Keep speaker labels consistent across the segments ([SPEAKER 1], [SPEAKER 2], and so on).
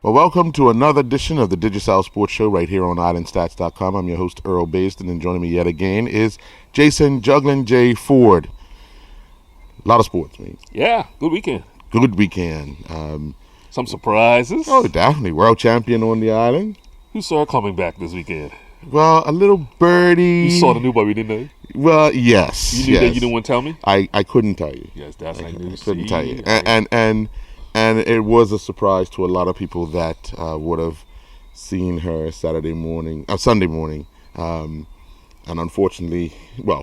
[SPEAKER 1] Well, welcome to another edition of the Digicel Sports Show right here on Islandstats.com. I'm your host, Earl Baston, and joining me yet again is Jason Juggling J. Ford. A lot of sports, man.
[SPEAKER 2] Yeah, good weekend.
[SPEAKER 1] Good weekend.
[SPEAKER 2] Some surprises.
[SPEAKER 1] Oh, definitely. World champion on the island.
[SPEAKER 2] Who saw her coming back this weekend?
[SPEAKER 1] Well, a little birdie.
[SPEAKER 2] You saw the new boy, we didn't know?
[SPEAKER 1] Well, yes.
[SPEAKER 2] You knew that you didn't want to tell me?
[SPEAKER 1] I couldn't tell you.
[SPEAKER 2] Yes, that's
[SPEAKER 1] I
[SPEAKER 2] like news.
[SPEAKER 1] couldn't tell you. And it was a surprise to a lot of people that would have seen her Sunday morning. And unfortunately,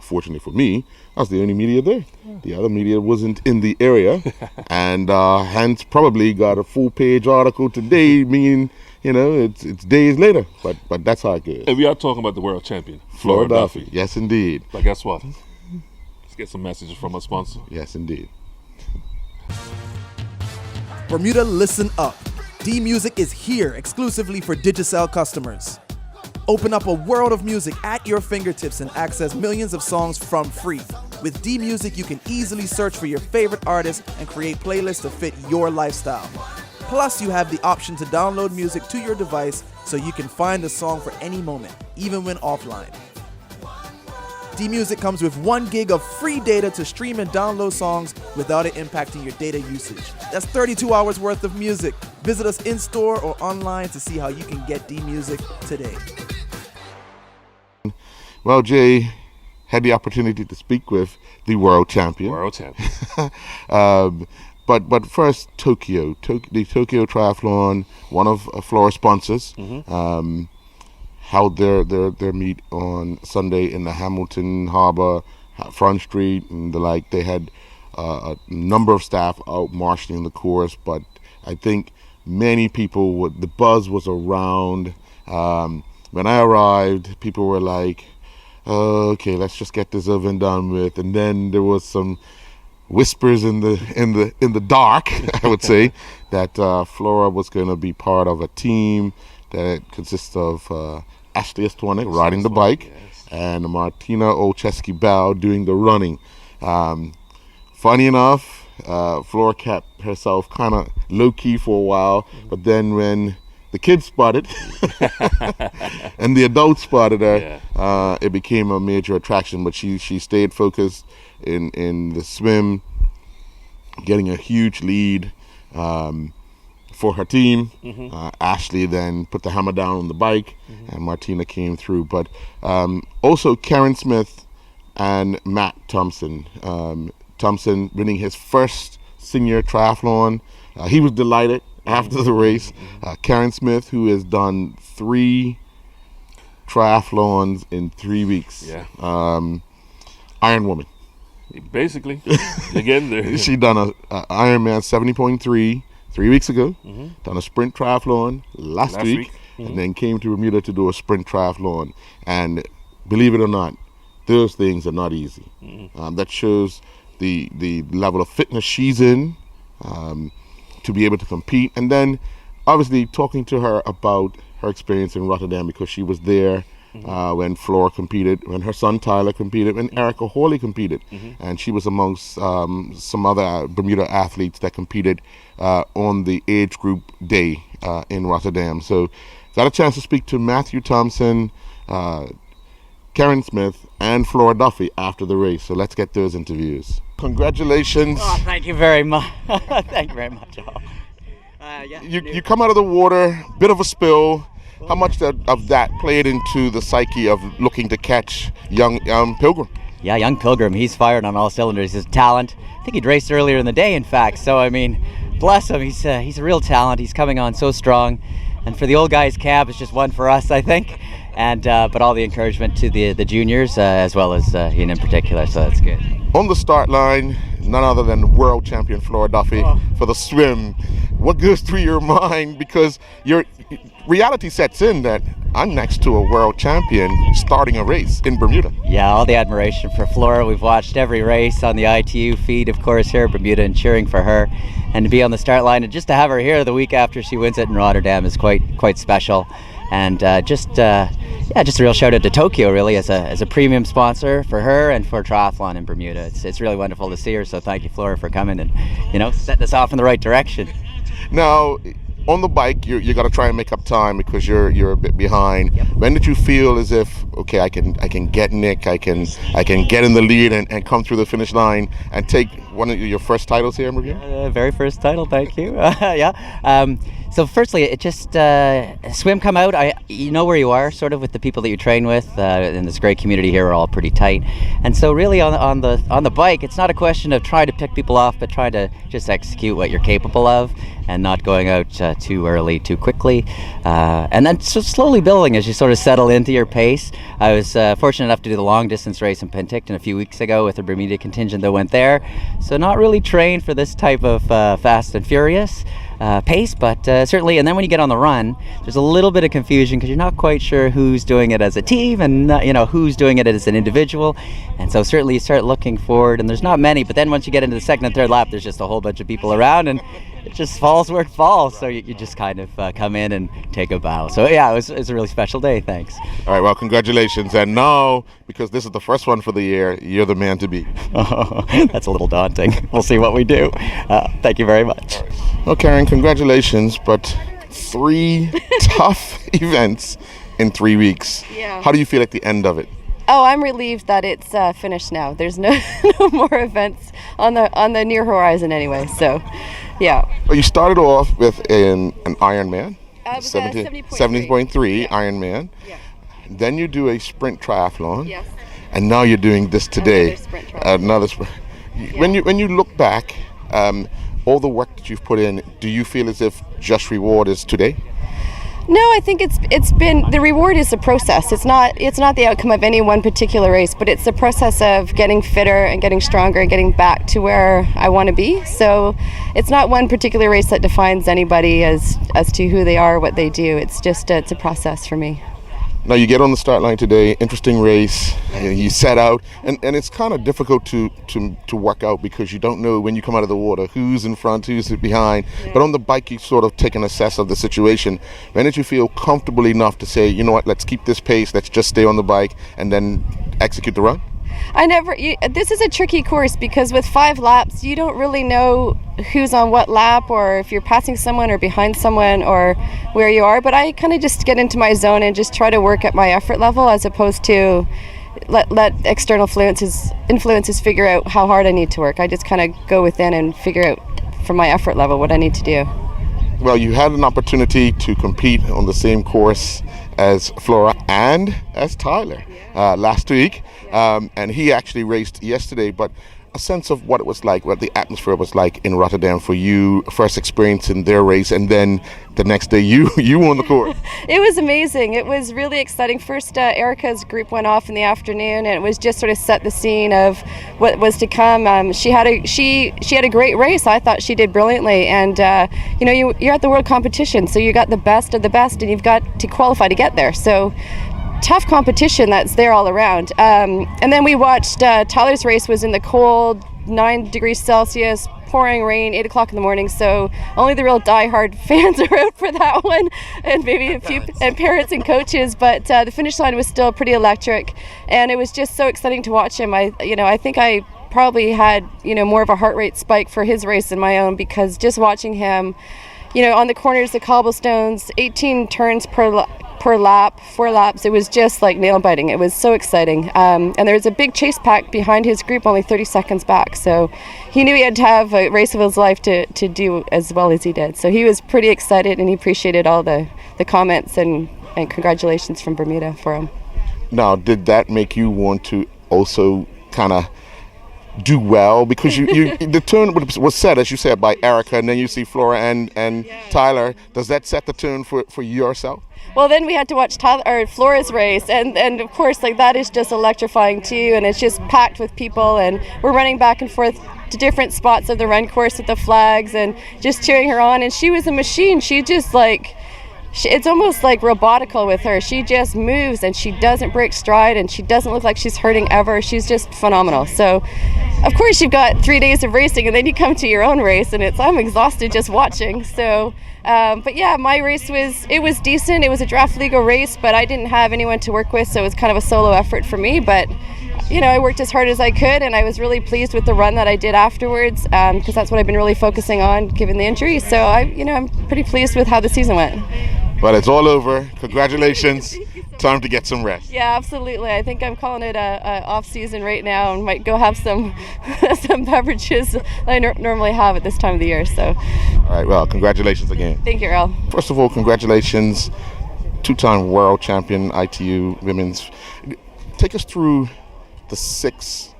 [SPEAKER 1] fortunately for me, I was the only media there. The other media wasn't in the area. And hence probably got a full-page article today, meaning, it's days later. But that's how it goes.
[SPEAKER 2] And we are talking about the world champion,
[SPEAKER 1] Flora Duffy. Yes, indeed.
[SPEAKER 2] But guess what? Let's get some messages from our sponsor.
[SPEAKER 1] Yes, indeed.
[SPEAKER 3] Bermuda, listen up. D-Music is here exclusively for Digicel customers. Open up a world of music at your fingertips and access millions of songs from free. With D-Music, you can easily search for your favorite artists and create playlists to fit your lifestyle. Plus, you have the option to download music to your device so you can find a song for any moment, even when offline. D-Music comes with 1 gig of free data to stream and download songs without it impacting your data usage. That's 32 hours worth of music. Visit us in-store or online to see how you can get D-Music today.
[SPEAKER 1] Well, Jay had the opportunity to speak with the world champion.
[SPEAKER 2] World champion.
[SPEAKER 1] But first, Tokyo. The Tokyo Triathlon, one of Flora's sponsors.
[SPEAKER 2] Mm-hmm.
[SPEAKER 1] Held their meet on Sunday in the Hamilton Harbor, Front Street, and the like. They had a number of staff out marshalling the course, but I think many people, the buzz was around. When I arrived, people were like, okay, let's just get this over and done with. And then there was some whispers in the dark, I would say, that Flora was going to be part of a team that consists of Ashley Estwanek riding the bike, yes, and Martina Olszewski-Bell doing the running. Funny enough, Flora kept herself kind of low-key for a while, but then when the kids spotted and the adults spotted her, it became a major attraction. But she stayed focused in the swim, getting a huge lead for her team. Mm-hmm. Ashley then put the hammer down on the bike, mm-hmm, and Martina came through. But also Karen Smith and Matt Thompson. Thompson winning his first senior triathlon. He was delighted after the race.
[SPEAKER 2] Mm-hmm.
[SPEAKER 1] Karen Smith, who has done 3 triathlons in 3 weeks.
[SPEAKER 2] Yeah.
[SPEAKER 1] Iron Woman.
[SPEAKER 2] Basically. Again, there.
[SPEAKER 1] She done a Ironman 70.3 3 weeks ago,
[SPEAKER 2] mm-hmm,
[SPEAKER 1] done a sprint triathlon last week,
[SPEAKER 2] mm-hmm,
[SPEAKER 1] and then came to Bermuda to do a sprint triathlon. And believe it or not, those things are not easy.
[SPEAKER 2] Mm-hmm.
[SPEAKER 1] That shows the level of fitness she's in to be able to compete. And then obviously talking to her about her experience in Rotterdam, because she was there, mm-hmm, when Flora competed, when her son Tyler competed, when Erica Hawley competed, mm-hmm, and she was amongst some other Bermuda athletes that competed on the age group day in Rotterdam. So got a chance to speak to Matthew Thompson, Karen Smith, and Flora Duffy after the race. So let's get those interviews. Congratulations.
[SPEAKER 4] Oh, thank you very much. Thank you very much.
[SPEAKER 1] You come out of the water, bit of a spill. How much of that played into the psyche of looking to catch young Pilgrim?
[SPEAKER 4] Yeah, young Pilgrim, he's fired on all cylinders. His talent, I think he'd raced earlier in the day, in fact. So, I mean, bless him. He's a real talent. He's coming on so strong. And for the old guys camp, it's just one for us, I think. And but all the encouragement to the juniors, as well as Ian in particular, so that's good.
[SPEAKER 1] On the start line, none other than world champion Flora Duffy for the swim. What goes through your mind? Because your reality sets in that I'm next to a world champion starting a race in Bermuda.
[SPEAKER 4] Yeah, all the admiration for Flora. We've watched every race on the ITU feed, of course, here at Bermuda, and cheering for her. And to be on the start line and just to have her here the week after she wins it in Rotterdam is quite special. And just a real shout out to Tokyo, really, as a premium sponsor for her and for triathlon in Bermuda. It's really wonderful to see her. So thank you, Flora, for coming and setting us off in the right direction.
[SPEAKER 1] Now, on the bike, you got to try and make up time because you're a bit behind. When did you feel as if, okay, I can get Nick, I can get in the lead and come through the finish line and take one of your first titles here in Bermuda?
[SPEAKER 4] Very first title, thank you. Yeah. So firstly, it just swim come out. You know where you are, sort of with the people that you train with. In this great community here, we're all pretty tight, and so really on the bike, it's not a question of trying to pick people off, but trying to just execute what you're capable of, and not going out too early, too quickly, and then so slowly building as you sort of settle into your pace. I was fortunate enough to do the long distance race in Penticton a few weeks ago with a Bermuda contingent that went there, so not really trained for this type of fast and furious pace, but certainly. And then when you get on the run, there's a little bit of confusion because you're not quite sure who's doing it as a team and who's doing it as an individual. And so certainly you start looking forward, and there's not many. But then once you get into the second and third lap, there's just a whole bunch of people around, and it just falls where it falls. So you just kind of come in and take a bow. So yeah, it was a really special day. Thanks.
[SPEAKER 1] All right, well, congratulations. And now, because this is the first one for the year, you're the man to beat.
[SPEAKER 4] That's a little daunting. We'll see what we do. Thank you very much.
[SPEAKER 1] Well, Karen, congratulations, but 3 tough events in 3 weeks.
[SPEAKER 5] Yeah.
[SPEAKER 1] How do you feel at the end of it?
[SPEAKER 5] Oh, I'm relieved that it's finished now. There's no more events on the near horizon anyway. So, yeah.
[SPEAKER 1] Well, you started off with an Ironman,
[SPEAKER 5] It was
[SPEAKER 1] 70.3 Ironman.
[SPEAKER 5] Yeah.
[SPEAKER 1] Then you do a sprint triathlon.
[SPEAKER 5] Yes.
[SPEAKER 1] And now you're doing this today.
[SPEAKER 5] Another sprint triathlon.
[SPEAKER 1] Another sprint. When you look back, all the work that you've put in, do you feel as if just reward is today?
[SPEAKER 5] No, I think it's been, the reward is the process. It's not the outcome of any one particular race, but it's the process of getting fitter and getting stronger and getting back to where I want to be. So it's not one particular race that defines anybody as to who they are, what they do. It's just it's a process for me.
[SPEAKER 1] Now you get on the start line today, interesting race, you set out, and it's kind of difficult to work out because you don't know when you come out of the water who's in front, who's behind. But on the bike you sort of take an assess of the situation. When did you feel comfortable enough to say, you know what, let's keep this pace, let's just stay on the bike and then execute the run?
[SPEAKER 5] This is a tricky course because with 5 laps, you don't really know who's on what lap or if you're passing someone or behind someone or where you are. But I kind of just get into my zone and just try to work at my effort level as opposed to let external influences figure out how hard I need to work. I just kind of go within and figure out from my effort level what I need to do.
[SPEAKER 1] Well, you had an opportunity to compete on the same course as Flora and as Tyler last week, and he actually raced yesterday, but a sense of what it was like, what the atmosphere was like in Rotterdam for you, first experience in their race, and then the next day you won the course.
[SPEAKER 5] It was amazing. It was really exciting. First, Erica's group went off in the afternoon, and it was just sort of set the scene of what was to come. She had a great race. I thought she did brilliantly, and you're at the world competition, so you got the best of the best, and you've got to qualify to get there. So tough competition that's there all around. And then we watched Tyler's race was in the cold, 9 degrees Celsius, pouring rain, 8 o'clock in the morning. So only the real diehard fans are out for that one, and maybe a few and parents and coaches. But the finish line was still pretty electric, and it was just so exciting to watch him. I think I probably had more of a heart rate spike for his race than my own because just watching him, on the corners, the cobblestones, 18 turns per lap, 4 laps. It was just like nail biting. It was so exciting. And there was a big chase pack behind his group, only 30 seconds back. So he knew he had to have a race of his life to do as well as he did. So he was pretty excited, and he appreciated all the comments and congratulations from Bermuda for him.
[SPEAKER 1] Now, did that make you want to also kind of do well, because you the tune was set, as you said, by Erica, and then you see Flora and Tyler. Does that set the tune for yourself?
[SPEAKER 5] Well, then we had to watch Flora's race, and of course, like, that is just electrifying too, and it's just packed with people, and we're running back and forth to different spots of the run course with the flags and just cheering her on. And she was a machine. She just it's almost like robotical with her. She just moves and she doesn't break stride, and she doesn't look like she's hurting ever. She's just phenomenal. So of course you've got 3 days of racing, and then you come to your own race, and I'm exhausted just watching. So but yeah, my race was decent. It was a draft legal race, but I didn't have anyone to work with, so it was kind of a solo effort for me. But I worked as hard as I could, and I was really pleased with the run that I did afterwards, because that's what I've been really focusing on given the injury. So I'm pretty pleased with how the season went.
[SPEAKER 1] Well, it's all over. Congratulations. Time to get some rest.
[SPEAKER 5] Yeah, absolutely. I think I'm calling it a off season right now, and might go have some some beverages that I normally have at this time of the year. So,
[SPEAKER 1] All right, well, congratulations again.
[SPEAKER 5] thank you, Earl.
[SPEAKER 1] First of all, congratulations, two-time world champion ITU women's. Take us through the 7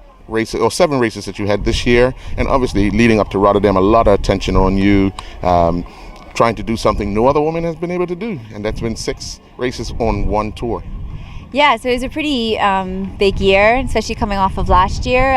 [SPEAKER 1] races that you had this year, and obviously leading up to Rotterdam, a lot of attention on you, trying to do something no other woman has been able to do, and that's been 6 races on one tour.
[SPEAKER 6] Yeah, so it was a pretty big year, especially coming off of last year.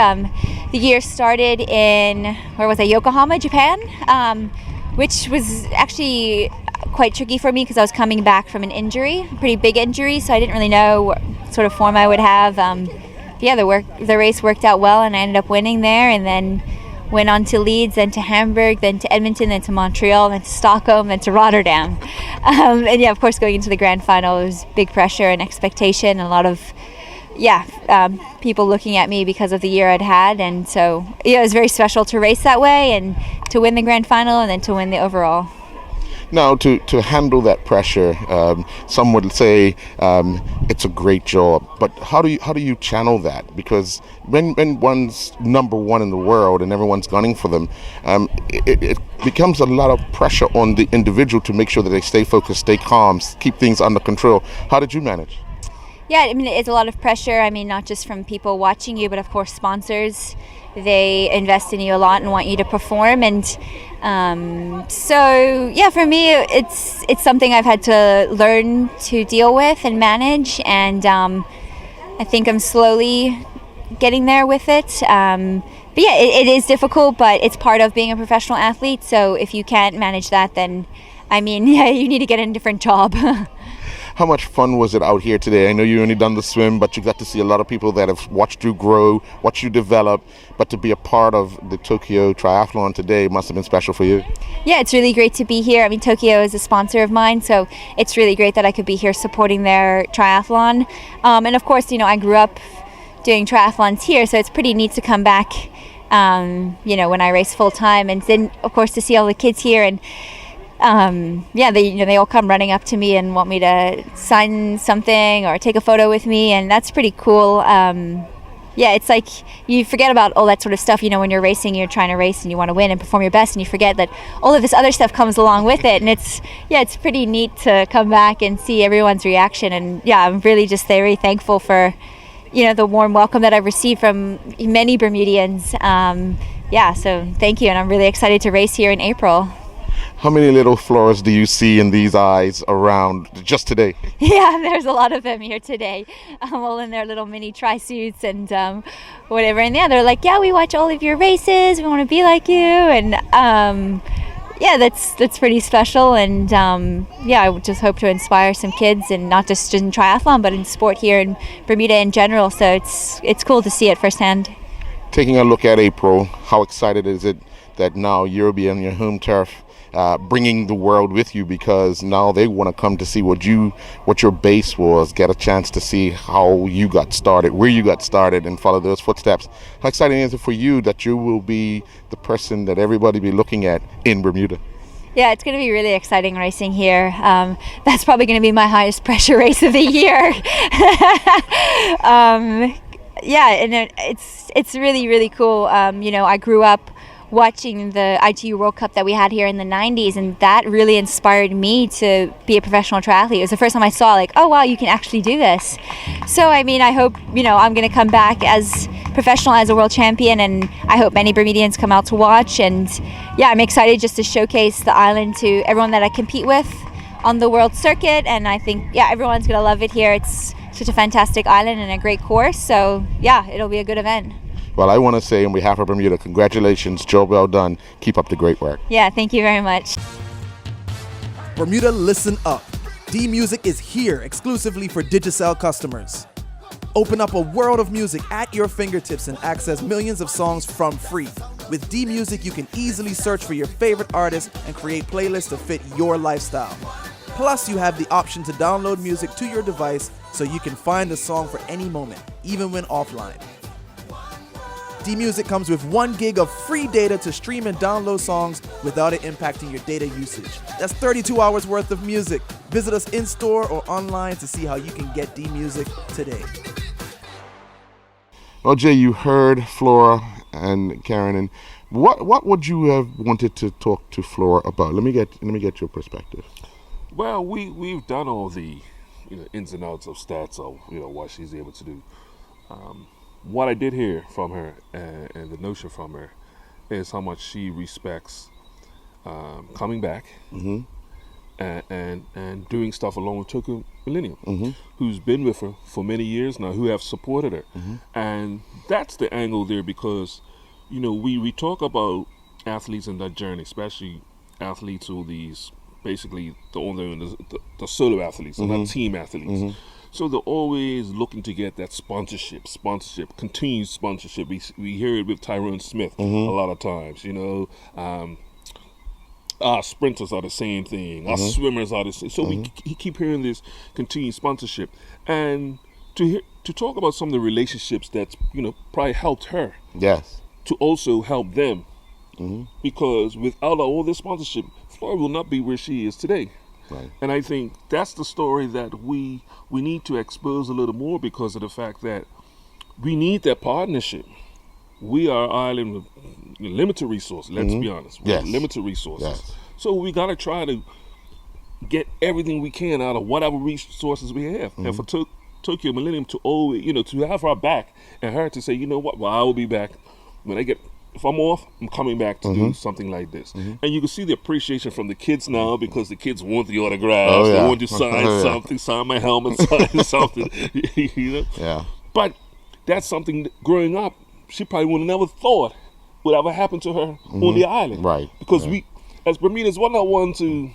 [SPEAKER 6] The year started in, Yokohama, Japan, which was actually quite tricky for me because I was coming back from an injury, a pretty big injury, so I didn't really know what sort of form I would have. The race worked out well, and I ended up winning there, and then went on to Leeds, then to Hamburg, then to Edmonton, then to Montreal, then to Stockholm, then to Rotterdam. Of course, going into the grand final, it was big pressure and expectation, and a lot of people looking at me because of the year I'd had, and so it was very special to race that way and to win the grand final and then to win the overall.
[SPEAKER 1] Now, to handle that pressure, some would say it's a great job, but how do you channel that? Because when one's number one in the world and everyone's gunning for them, it becomes a lot of pressure on the individual to make sure that they stay focused, stay calm, keep things under control. How did you manage?
[SPEAKER 6] Yeah, I mean, it's a lot of pressure. I mean, not just from people watching you, but of course sponsors. They invest in you a lot and want you to perform, and for me, it's something I've had to learn to deal with and manage, and I think I'm slowly getting there with it. It is difficult, but it's part of being a professional athlete. So if you can't manage that, then you need to get a different job.
[SPEAKER 1] How much fun was it out here today? I know you only done the swim, but you got to see a lot of people that have watched you grow, watched you develop, but to be a part of the Tokyo Triathlon today must have been special for you.
[SPEAKER 6] Yeah, it's really great to be here. I mean, Tokyo is a sponsor of mine, so it's really great that I could be here supporting their triathlon. And of course, I grew up doing triathlons here, so it's pretty neat to come back, when I race full time, and then of course to see all the kids here, and they all come running up to me and want me to sign something or take a photo with me, and that's pretty cool. It's like you forget about all that sort of stuff, when you're racing, you're trying to race and you want to win and perform your best, and you forget that all of this other stuff comes along with it, and it's pretty neat to come back and see everyone's reaction, and I'm really just very thankful for the warm welcome that I've received from many Bermudians. So thank you, and I'm really excited to race here in April.
[SPEAKER 1] How many little Floras do you see in these eyes around just today?
[SPEAKER 6] Yeah, there's a lot of them here today, all in their little mini tri-suits and whatever. And they're like, we watch all of your races, we want to be like you. And that's pretty special. And I would just hope to inspire some kids, and not just in triathlon, but in sport here in Bermuda in general. So it's cool to see it firsthand.
[SPEAKER 1] Taking a look at April, how excited is it that now you'll be on your home turf, bringing the world with you, because now they want to come to see what your base was, get a chance to see how you got started, where you got started, and follow those footsteps. How exciting is it for you that you will be the person that everybody be looking at in Bermuda?
[SPEAKER 6] Yeah, it's going to be really exciting racing here. That's probably going to be my highest pressure race of the year. And it's really, really cool. I grew up watching the ITU World Cup that we had here in the 90s, and that really inspired me to be a professional triathlete. It was the first time I saw oh wow, you can actually do this. So I hope I'm going to come back as professional, as a world champion, and I hope many Bermudians come out to watch. And I'm excited just to showcase the island to everyone that I compete with on the world circuit, and I think everyone's going to love it here. It's such a fantastic island and a great course, so it'll be a good event.
[SPEAKER 1] Well, I want to say on behalf of Bermuda, congratulations, job well done. Keep up the great work.
[SPEAKER 6] Yeah, thank you very much.
[SPEAKER 3] Bermuda, listen up. D-Music is here exclusively for Digicel customers. Open up a world of music at your fingertips and access millions of songs from free. With D-Music, you can easily search for your favorite artists and create playlists to fit your lifestyle. Plus, you have the option to download music to your device so you can find a song for any moment, even when offline. D-Music comes with 1 gig of free data to stream and download songs without it impacting your data usage. That's 32 hours worth of music. Visit us in-store or online to see how you can get D-Music today.
[SPEAKER 1] Well, Jay, you heard Flora and Karen, and what would you have wanted to talk to Flora about? Let me get your perspective.
[SPEAKER 2] Well, we've done all the ins and outs of stats of what she's able to do. What I did hear from her and the notion from her is how much she respects coming back and doing stuff along with Tokyo Millennium, who's been with her for many years now, who have supported her. And that's the angle there, because we talk about athletes in that journey, especially athletes who these basically the solo athletes, they're not team athletes. So they're always looking to get that sponsorship, continued sponsorship. We hear it with Tyrone Smith a lot of times. Our sprinters are the same thing. Our swimmers are the same. So we keep hearing this continued sponsorship, and to talk about some of the relationships that's probably helped her.
[SPEAKER 1] Yes.
[SPEAKER 2] To also help them, because without all this sponsorship, Flora will not be where she is today.
[SPEAKER 1] Right.
[SPEAKER 2] And I think that's the story that we need to expose a little more, because of the fact that we need that partnership. We are an island with limited resources, let's be honest. We have limited resources.
[SPEAKER 1] Yes.
[SPEAKER 2] So we got to try to get everything we can out of whatever resources we have. And for Tokyo Millennium to always, to have her back, and her to say, you know what, well, I will be back. If I'm off, I'm coming back to do something like this. And you can see the appreciation from the kids now, because the kids want the autographs. They want to sign something, sign my helmet, sign something.
[SPEAKER 1] Yeah.
[SPEAKER 2] But that's something that, growing up, she probably would have never thought would ever happen to her on the island.
[SPEAKER 1] Right.
[SPEAKER 2] Because we, as Bermudas, we're not one to...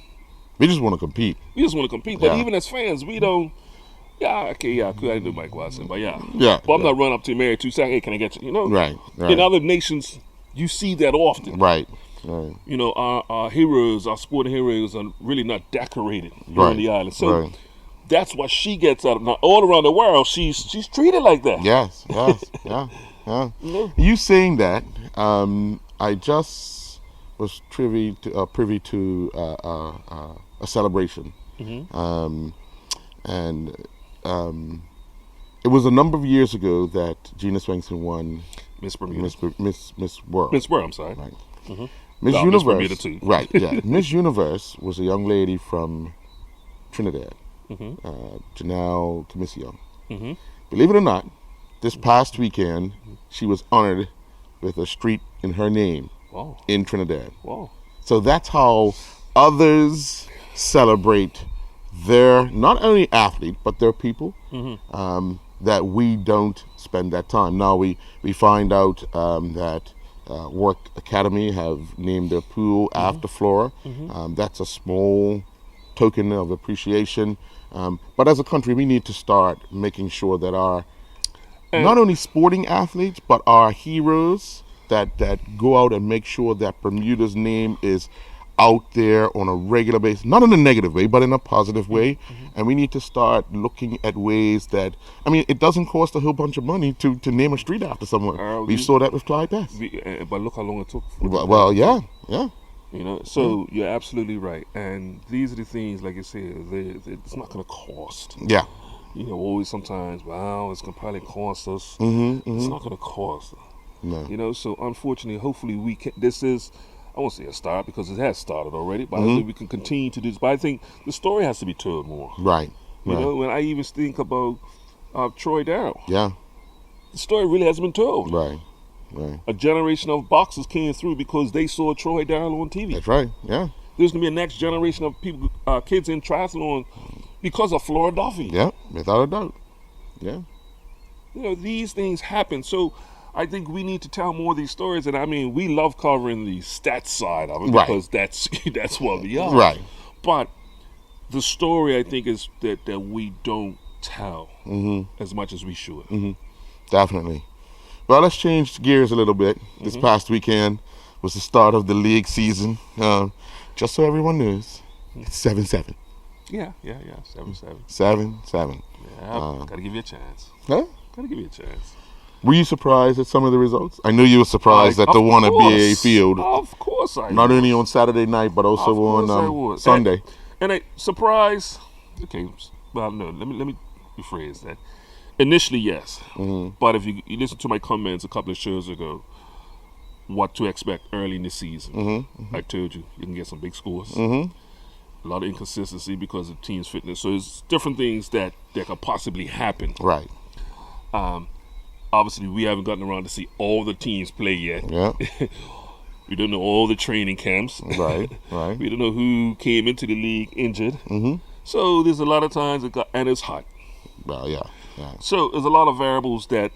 [SPEAKER 1] We just want to compete.
[SPEAKER 2] But even as fans, we don't... I could do Mike Watson, but But I'm not running up to Mary to say, hey, can I get you?
[SPEAKER 1] Right.
[SPEAKER 2] In other nations, you see that often.
[SPEAKER 1] Right.
[SPEAKER 2] Our heroes, our sporting heroes, are really not decorated here on the island. So that's what she gets out of. Now, all around the world, she's treated like that.
[SPEAKER 1] Yes. Yeah. You saying that, I just was privy to a celebration, and it was a number of years ago that Gina Swankson won
[SPEAKER 2] Miss Bermuda.
[SPEAKER 1] Miss World.
[SPEAKER 2] Miss World, I'm sorry.
[SPEAKER 1] Right.
[SPEAKER 2] Miss Bermuda too.
[SPEAKER 1] Right, yeah. Miss Universe was a young lady from Trinidad, Janelle Camisio. Believe it or not, this past weekend, she was honored with a street in her name in Trinidad.
[SPEAKER 2] Wow.
[SPEAKER 1] So that's how others celebrate their, not only athlete, but their people, that we don't spend that time. Now we find out that Work Academy have named their pool after Flora. That's a small token of appreciation. But as a country, we need to start making sure that our not only sporting athletes, but our heroes that go out and make sure that Bermuda's name is out there on a regular basis, not in a negative way, but in a positive way. And we need to start looking at ways that, it doesn't cost a whole bunch of money to name a street after someone. We saw that with Clyde Pass.
[SPEAKER 2] But look how long it took.
[SPEAKER 1] Well, yeah.
[SPEAKER 2] So you're absolutely right. And these are the things, like you said, it's not going to cost.
[SPEAKER 1] Yeah.
[SPEAKER 2] Always sometimes, it's going to probably cost us. It's not going to cost.
[SPEAKER 1] No.
[SPEAKER 2] So unfortunately, hopefully we can, this is, I won't say a start because it has started already, but I think we can continue to do this. But I think the story has to be told more.
[SPEAKER 1] Right.
[SPEAKER 2] When I even think about Troy Darrell.
[SPEAKER 1] Yeah.
[SPEAKER 2] The story really hasn't been told.
[SPEAKER 1] Right.
[SPEAKER 2] A generation of boxers came through because they saw Troy Darrell on TV.
[SPEAKER 1] That's right. Yeah.
[SPEAKER 2] There's going to be a next generation of people, kids in triathlon because of Flora Duffy.
[SPEAKER 1] Yeah, without a doubt. Yeah.
[SPEAKER 2] These things happen. So I think we need to tell more of these stories. And we love covering the stats side of it because that's what we are.
[SPEAKER 1] Right.
[SPEAKER 2] But the story, I think, is that we don't tell as much as we should.
[SPEAKER 1] Definitely. Well, let's change gears a little bit. This past weekend was the start of the league season. Just so everyone knows, it's 7-7.
[SPEAKER 2] Yeah, 7-7.
[SPEAKER 1] 7-7.
[SPEAKER 2] Yeah, gotta give you a chance.
[SPEAKER 1] Huh?
[SPEAKER 2] Gotta give you a chance.
[SPEAKER 1] Were you surprised at some of the results? I know you were surprised at the one at BAA Field.
[SPEAKER 2] Of course I
[SPEAKER 1] Not
[SPEAKER 2] was.
[SPEAKER 1] only on Saturday night, but also
[SPEAKER 2] Of course I
[SPEAKER 1] on
[SPEAKER 2] was.
[SPEAKER 1] Sunday.
[SPEAKER 2] And a surprise. Okay, well, no, let me rephrase that. Initially, yes. But if you listen to my comments a couple of shows ago, what to expect early in the season, I told you can get some big scores. A lot of inconsistency because of team's fitness. So there's different things that could possibly happen.
[SPEAKER 1] Right.
[SPEAKER 2] Obviously, we haven't gotten around to see all the teams play yet.
[SPEAKER 1] Yeah.
[SPEAKER 2] We don't know all the training camps.
[SPEAKER 1] Right. Right.
[SPEAKER 2] We don't know who came into the league injured. So there's a lot of times and it's hot.
[SPEAKER 1] Well, yeah. Yeah.
[SPEAKER 2] So there's a lot of variables that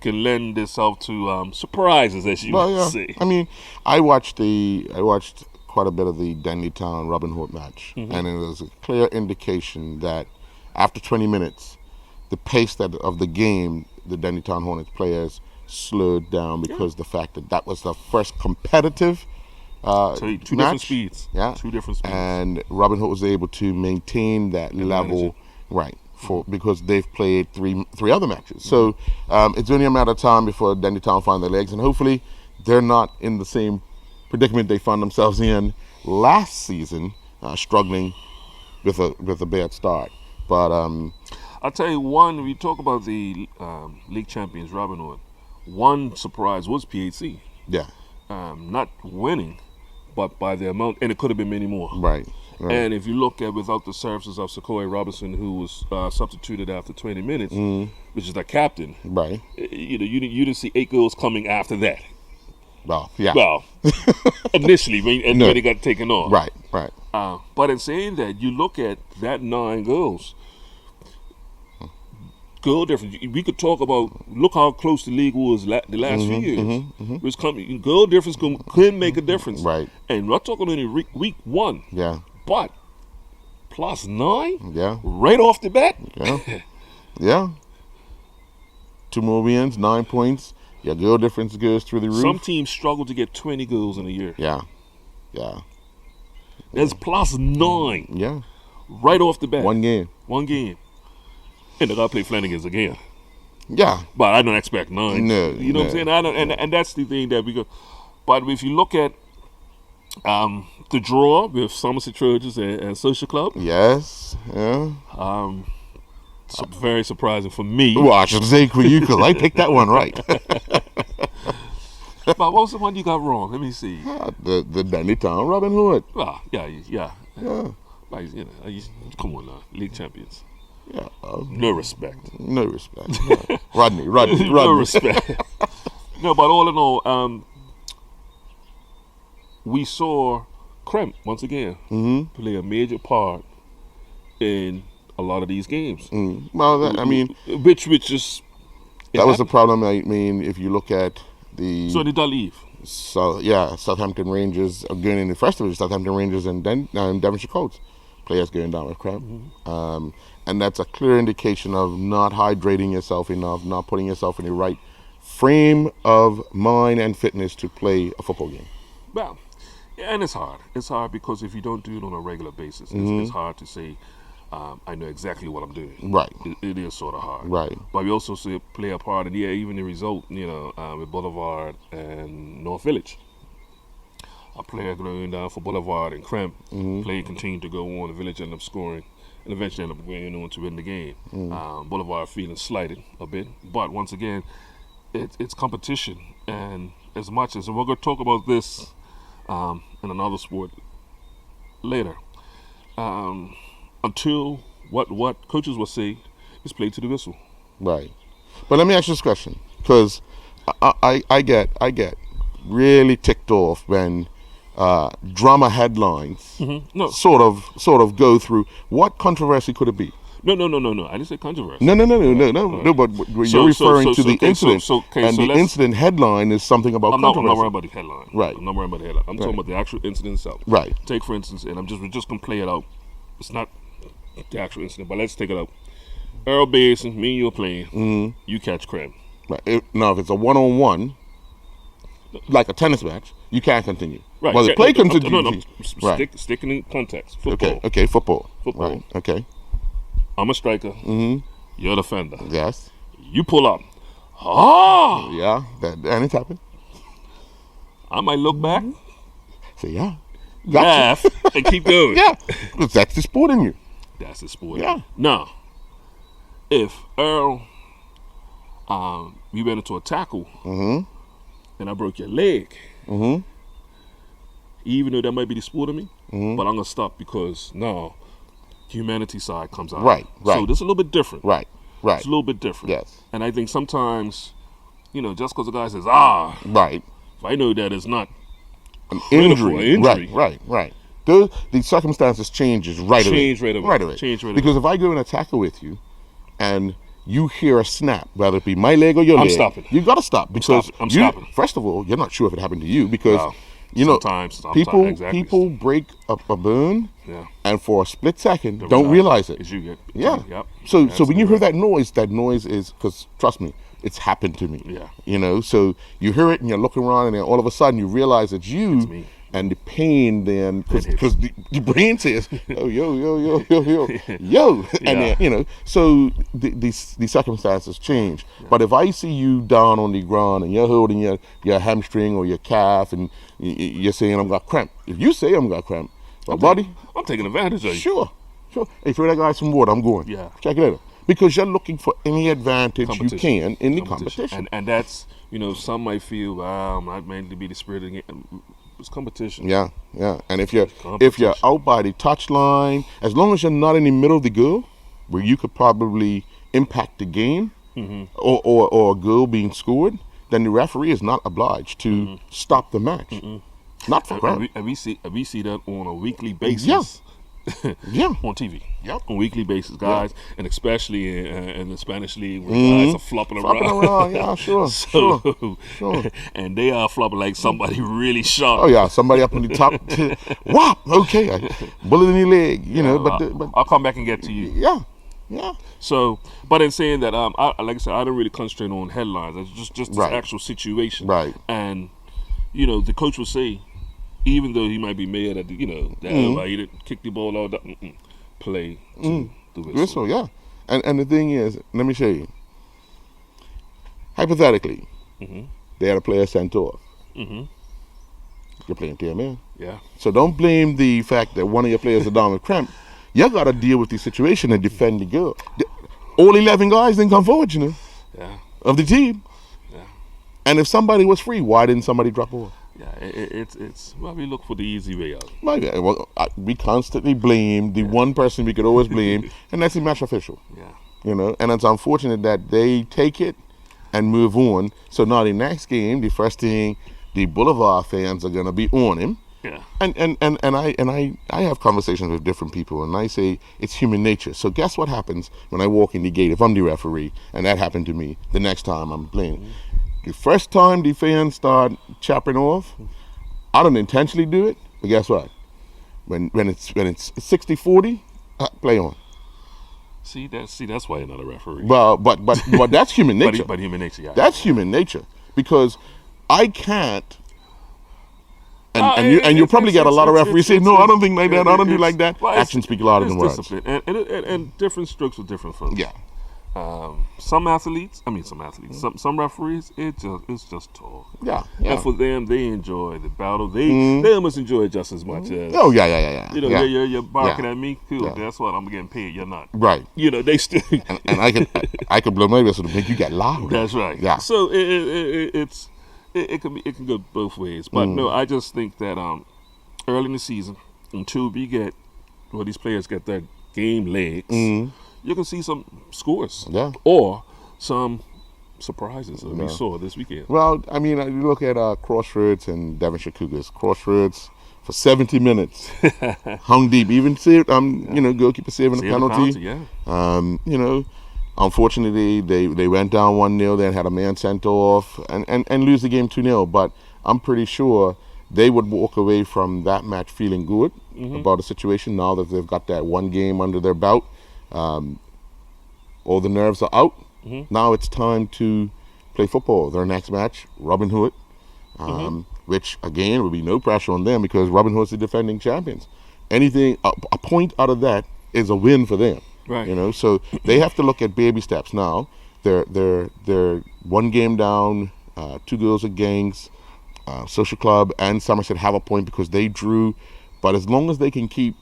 [SPEAKER 2] can lend itself to surprises, as you would say.
[SPEAKER 1] I mean, I watched quite a bit of the Dandytown Robin Hood match, and it was a clear indication that after 20 minutes, the pace of the game, the Dandytown Hornets players slowed down because the fact that was the first competitive
[SPEAKER 2] Two different
[SPEAKER 1] match.
[SPEAKER 2] speeds.
[SPEAKER 1] Yeah,
[SPEAKER 2] 2 different speeds.
[SPEAKER 1] and Robin Hood was able to maintain that level, right? Because they've played three other matches, so it's only a matter of time before Dandytown find their legs, and hopefully they're not in the same predicament they found themselves in last season, struggling with a bad start. But
[SPEAKER 2] I'll tell you one. We talk about the league champions, Robin Hood. One surprise was PHC.
[SPEAKER 1] yeah,
[SPEAKER 2] Not winning, but by the amount, and it could have been many more.
[SPEAKER 1] right.
[SPEAKER 2] And if you look at without the services of Sequoia Robinson, who was substituted after 20 minutes, which is the captain,
[SPEAKER 1] Right.
[SPEAKER 2] you didn't see 8 goals coming after that.
[SPEAKER 1] Well, yeah.
[SPEAKER 2] Well, initially when they got taken off.
[SPEAKER 1] Right. Right.
[SPEAKER 2] But in saying that, you look at that 9 goals. Goal difference. We could talk about. Look how close the league was the last few years. It was coming. Goal difference could make a difference.
[SPEAKER 1] Right.
[SPEAKER 2] And we're talking only week 1.
[SPEAKER 1] Yeah.
[SPEAKER 2] But plus 9.
[SPEAKER 1] Yeah.
[SPEAKER 2] Right off the bat.
[SPEAKER 1] Yeah. Yeah. 2 more wins, 9 points. Your goal difference goes through the roof.
[SPEAKER 2] Some teams struggle to get 20 goals in a year.
[SPEAKER 1] Yeah. Yeah.
[SPEAKER 2] There's plus 9
[SPEAKER 1] Yeah.
[SPEAKER 2] right off the bat.
[SPEAKER 1] One game.
[SPEAKER 2] And they got to play Flanagan's again.
[SPEAKER 1] Yeah.
[SPEAKER 2] But I don't expect 9.
[SPEAKER 1] No,
[SPEAKER 2] You know what I'm saying? I don't, and that's the thing that we go. But if you look at the draw with Somerset Trojans and Social Club,
[SPEAKER 1] Yes. Yeah.
[SPEAKER 2] very surprising for me.
[SPEAKER 1] Well, I should say for you because I picked that one right.
[SPEAKER 2] But what was the one you got wrong? Let me see.
[SPEAKER 1] the Dandytown Robin Hood.
[SPEAKER 2] Well, yeah.
[SPEAKER 1] Yeah.
[SPEAKER 2] Like, come on now, league champions.
[SPEAKER 1] Yeah.
[SPEAKER 2] No respect.
[SPEAKER 1] No respect. No. Rodney.
[SPEAKER 2] No respect. No, but all in all, we saw Kremp once again play a major part in a lot of these games.
[SPEAKER 1] Well, I mean,
[SPEAKER 2] which is
[SPEAKER 1] that was the problem. I mean, if you look at the
[SPEAKER 2] So did I leave?
[SPEAKER 1] Southampton Rangers are going in the first division. Southampton Rangers and Devonshire Colts players going down with cramp, and that's a clear indication of not hydrating yourself enough, not putting yourself in the right frame of mind and fitness to play a football game.
[SPEAKER 2] Well, yeah, and it's hard. It's hard because if you don't do it on a regular basis, it's hard to say, I know exactly what I'm doing.
[SPEAKER 1] Right.
[SPEAKER 2] It is sort of hard.
[SPEAKER 1] Right.
[SPEAKER 2] But we also see it play a part in, even the result, with Boulevard and North Village. A player going down for Boulevard and Cramp, play continued to go on. The Village ended up scoring and eventually ended up going on to win the game. Boulevard feeling slighted a bit. But once again, it's competition. And as much as, and we're going to talk about this in another sport later, until what coaches will say is play to the whistle.
[SPEAKER 1] Right. But let me ask you this question, because I get really ticked off when drama headlines sort of go through. What controversy could it be?
[SPEAKER 2] No. I didn't say controversy.
[SPEAKER 1] No. But you're referring to the incident, and the incident headline is something about controversy.
[SPEAKER 2] I'm not worried about the headline.
[SPEAKER 1] Right.
[SPEAKER 2] I'm not worried about the headline. I'm talking about the actual incident itself.
[SPEAKER 1] Right.
[SPEAKER 2] Take for instance, and we're just gonna play it out. It's not the actual incident, but let's take it out. Earl Basin, me and you are playing. You catch Cramp.
[SPEAKER 1] Right. Now, if it's a one-on-one, like a tennis match, you can't continue.
[SPEAKER 2] Right.
[SPEAKER 1] Well, the play continues.
[SPEAKER 2] No.
[SPEAKER 1] Right.
[SPEAKER 2] Sticking in context. Football.
[SPEAKER 1] Okay. Football.
[SPEAKER 2] Football.
[SPEAKER 1] Right. Okay.
[SPEAKER 2] I'm a striker. You're a defender.
[SPEAKER 1] Yes.
[SPEAKER 2] You pull up. Oh,
[SPEAKER 1] Yeah, and it's happened.
[SPEAKER 2] I might look back,
[SPEAKER 1] So yeah,
[SPEAKER 2] laugh, and keep going.
[SPEAKER 1] yeah, because that's the sport in you.
[SPEAKER 2] That's the sport.
[SPEAKER 1] Yeah.
[SPEAKER 2] Now, if Earl, we went into a tackle, and I broke your leg, even though that might be the sport of me, but I'm gonna stop because now, humanity side comes out.
[SPEAKER 1] Right.
[SPEAKER 2] So this is a little bit different.
[SPEAKER 1] Right.
[SPEAKER 2] It's a little bit different.
[SPEAKER 1] Yes.
[SPEAKER 2] And I think sometimes, just because the guy says,
[SPEAKER 1] Right.
[SPEAKER 2] if I know that it's not
[SPEAKER 1] An
[SPEAKER 2] critical
[SPEAKER 1] injury. Right. The circumstances changes right away.
[SPEAKER 2] Change right away.
[SPEAKER 1] Right away.
[SPEAKER 2] Change right away.
[SPEAKER 1] Because if I go in a tackle with you, and you hear a snap, whether it be my leg or your leg,
[SPEAKER 2] stopping.
[SPEAKER 1] You got to stop because
[SPEAKER 2] I'm stopping.
[SPEAKER 1] First of all, you're not sure if it happened to you because
[SPEAKER 2] No. Sometimes,
[SPEAKER 1] people break up a bone,
[SPEAKER 2] Yeah.
[SPEAKER 1] and for a split second don't realize it.
[SPEAKER 2] It's you.
[SPEAKER 1] Yeah.
[SPEAKER 2] Yep.
[SPEAKER 1] So when you hear
[SPEAKER 2] Absolutely.
[SPEAKER 1] that noise is because trust me, it's happened to me.
[SPEAKER 2] Yeah.
[SPEAKER 1] So you hear it and you're looking around and then all of a sudden you realize it's you.
[SPEAKER 2] It's me.
[SPEAKER 1] And the pain then, because the brain says, oh, yo, and
[SPEAKER 2] Yeah.
[SPEAKER 1] then, so the circumstances change. Yeah. But if I see you down on the ground and you're holding your hamstring or your calf and you're saying I'm got cramp, if you say I'm got cramp, well, buddy,
[SPEAKER 2] I'm taking advantage of you.
[SPEAKER 1] Sure. Hey, throw that guy some water. I'm going.
[SPEAKER 2] Yeah.
[SPEAKER 1] Check it later. Because you're looking for any advantage you can in the competition.
[SPEAKER 2] And that's, some might feel, wow, I'm not meant to be the spirit of the game. It's competition.
[SPEAKER 1] Yeah. And if you're out by the touch line, as long as you're not in the middle of the goal, where you could probably impact the game, or a goal being scored, then the referee is not obliged to stop the match. Not for cramp.
[SPEAKER 2] And we see that on a weekly basis.
[SPEAKER 1] Yeah.
[SPEAKER 2] On TV.
[SPEAKER 1] Yep.
[SPEAKER 2] On a weekly basis, guys, and especially in the Spanish league where guys are flopping around.
[SPEAKER 1] Yeah, sure.
[SPEAKER 2] And they are flopping like somebody really sharp.
[SPEAKER 1] Oh yeah, somebody up on the top. Whop. Okay, bullet in the leg. But
[SPEAKER 2] I'll come back and get to you.
[SPEAKER 1] Yeah.
[SPEAKER 2] So, but in saying that, like I said, I don't really concentrate on headlines. It's just the actual situation.
[SPEAKER 1] Right.
[SPEAKER 2] And the coach will say, even though he might be mad at he didn't kick the ball out, play to the whistle.
[SPEAKER 1] Yeah. And the thing is, let me show you. Hypothetically, they had a player sent off. You're playing player man.
[SPEAKER 2] Yeah.
[SPEAKER 1] So don't blame the fact that one of your players are down with cramp. You got to deal with the situation and defend the goal. All 11 guys didn't come forward,
[SPEAKER 2] Yeah.
[SPEAKER 1] of the team.
[SPEAKER 2] Yeah.
[SPEAKER 1] And if somebody was free, why didn't somebody drop off?
[SPEAKER 2] Yeah, it's we look for the easy way out.
[SPEAKER 1] We constantly blame the one person we could always blame, and that's the match official.
[SPEAKER 2] Yeah.
[SPEAKER 1] And it's unfortunate that they take it and move on. So now the next game, the first thing, the Boulevard fans are gonna be on him.
[SPEAKER 2] Yeah.
[SPEAKER 1] And I have conversations with different people, and I say it's human nature. So guess what happens when I walk in the gate if I'm the referee, and that happened to me the next time I'm playing. The first time the fans start chopping off, I don't intentionally do it, but guess what? When it's 60-40, play on.
[SPEAKER 2] See that's why you're not a referee.
[SPEAKER 1] Well, but that's human nature.
[SPEAKER 2] But human nature, yeah.
[SPEAKER 1] That's human nature because I can't. And you'll probably get a lot of referees saying, "No, I don't think like that. I don't do like that." Actions speak louder than words.
[SPEAKER 2] Discipline and different strokes with different folks.
[SPEAKER 1] Yeah.
[SPEAKER 2] Some referees, it's just talk.
[SPEAKER 1] Yeah.
[SPEAKER 2] And for them, they enjoy the battle. They must enjoy it just as much as.
[SPEAKER 1] Oh yeah.
[SPEAKER 2] You're barking at me. Cool.
[SPEAKER 1] Yeah.
[SPEAKER 2] That's what I'm getting paid. You're not.
[SPEAKER 1] Right.
[SPEAKER 2] They still.
[SPEAKER 1] and I could blow my whistle to make you get louder.
[SPEAKER 2] That's right.
[SPEAKER 1] Yeah.
[SPEAKER 2] So it can go both ways. But no, I just think that early in the season, until these players get their game legs, you can see some scores.
[SPEAKER 1] Yeah.
[SPEAKER 2] Or some surprises that we saw this weekend.
[SPEAKER 1] Well, I mean, you look at Crossroads and Devonshire Cougars. Crossroads for 70 minutes, hung deep. Even saved, goalkeeper saving a penalty.
[SPEAKER 2] Yeah.
[SPEAKER 1] Unfortunately, they went down 1-0, then had a man sent off, and lose the game 2-0. But I'm pretty sure they would walk away from that match feeling good about the situation now that they've got that one game under their belt. All the nerves are out. Now it's time to play football. Their next match, Robin Hood, which again will be no pressure on them because Robin Hood's the defending champions. Anything, a point out of that is a win for them.
[SPEAKER 2] Right.
[SPEAKER 1] So they have to look at baby steps now they're one game down, 2 girls at Gangs, Social Club, and Somerset have a point because they drew. But as long as they can keep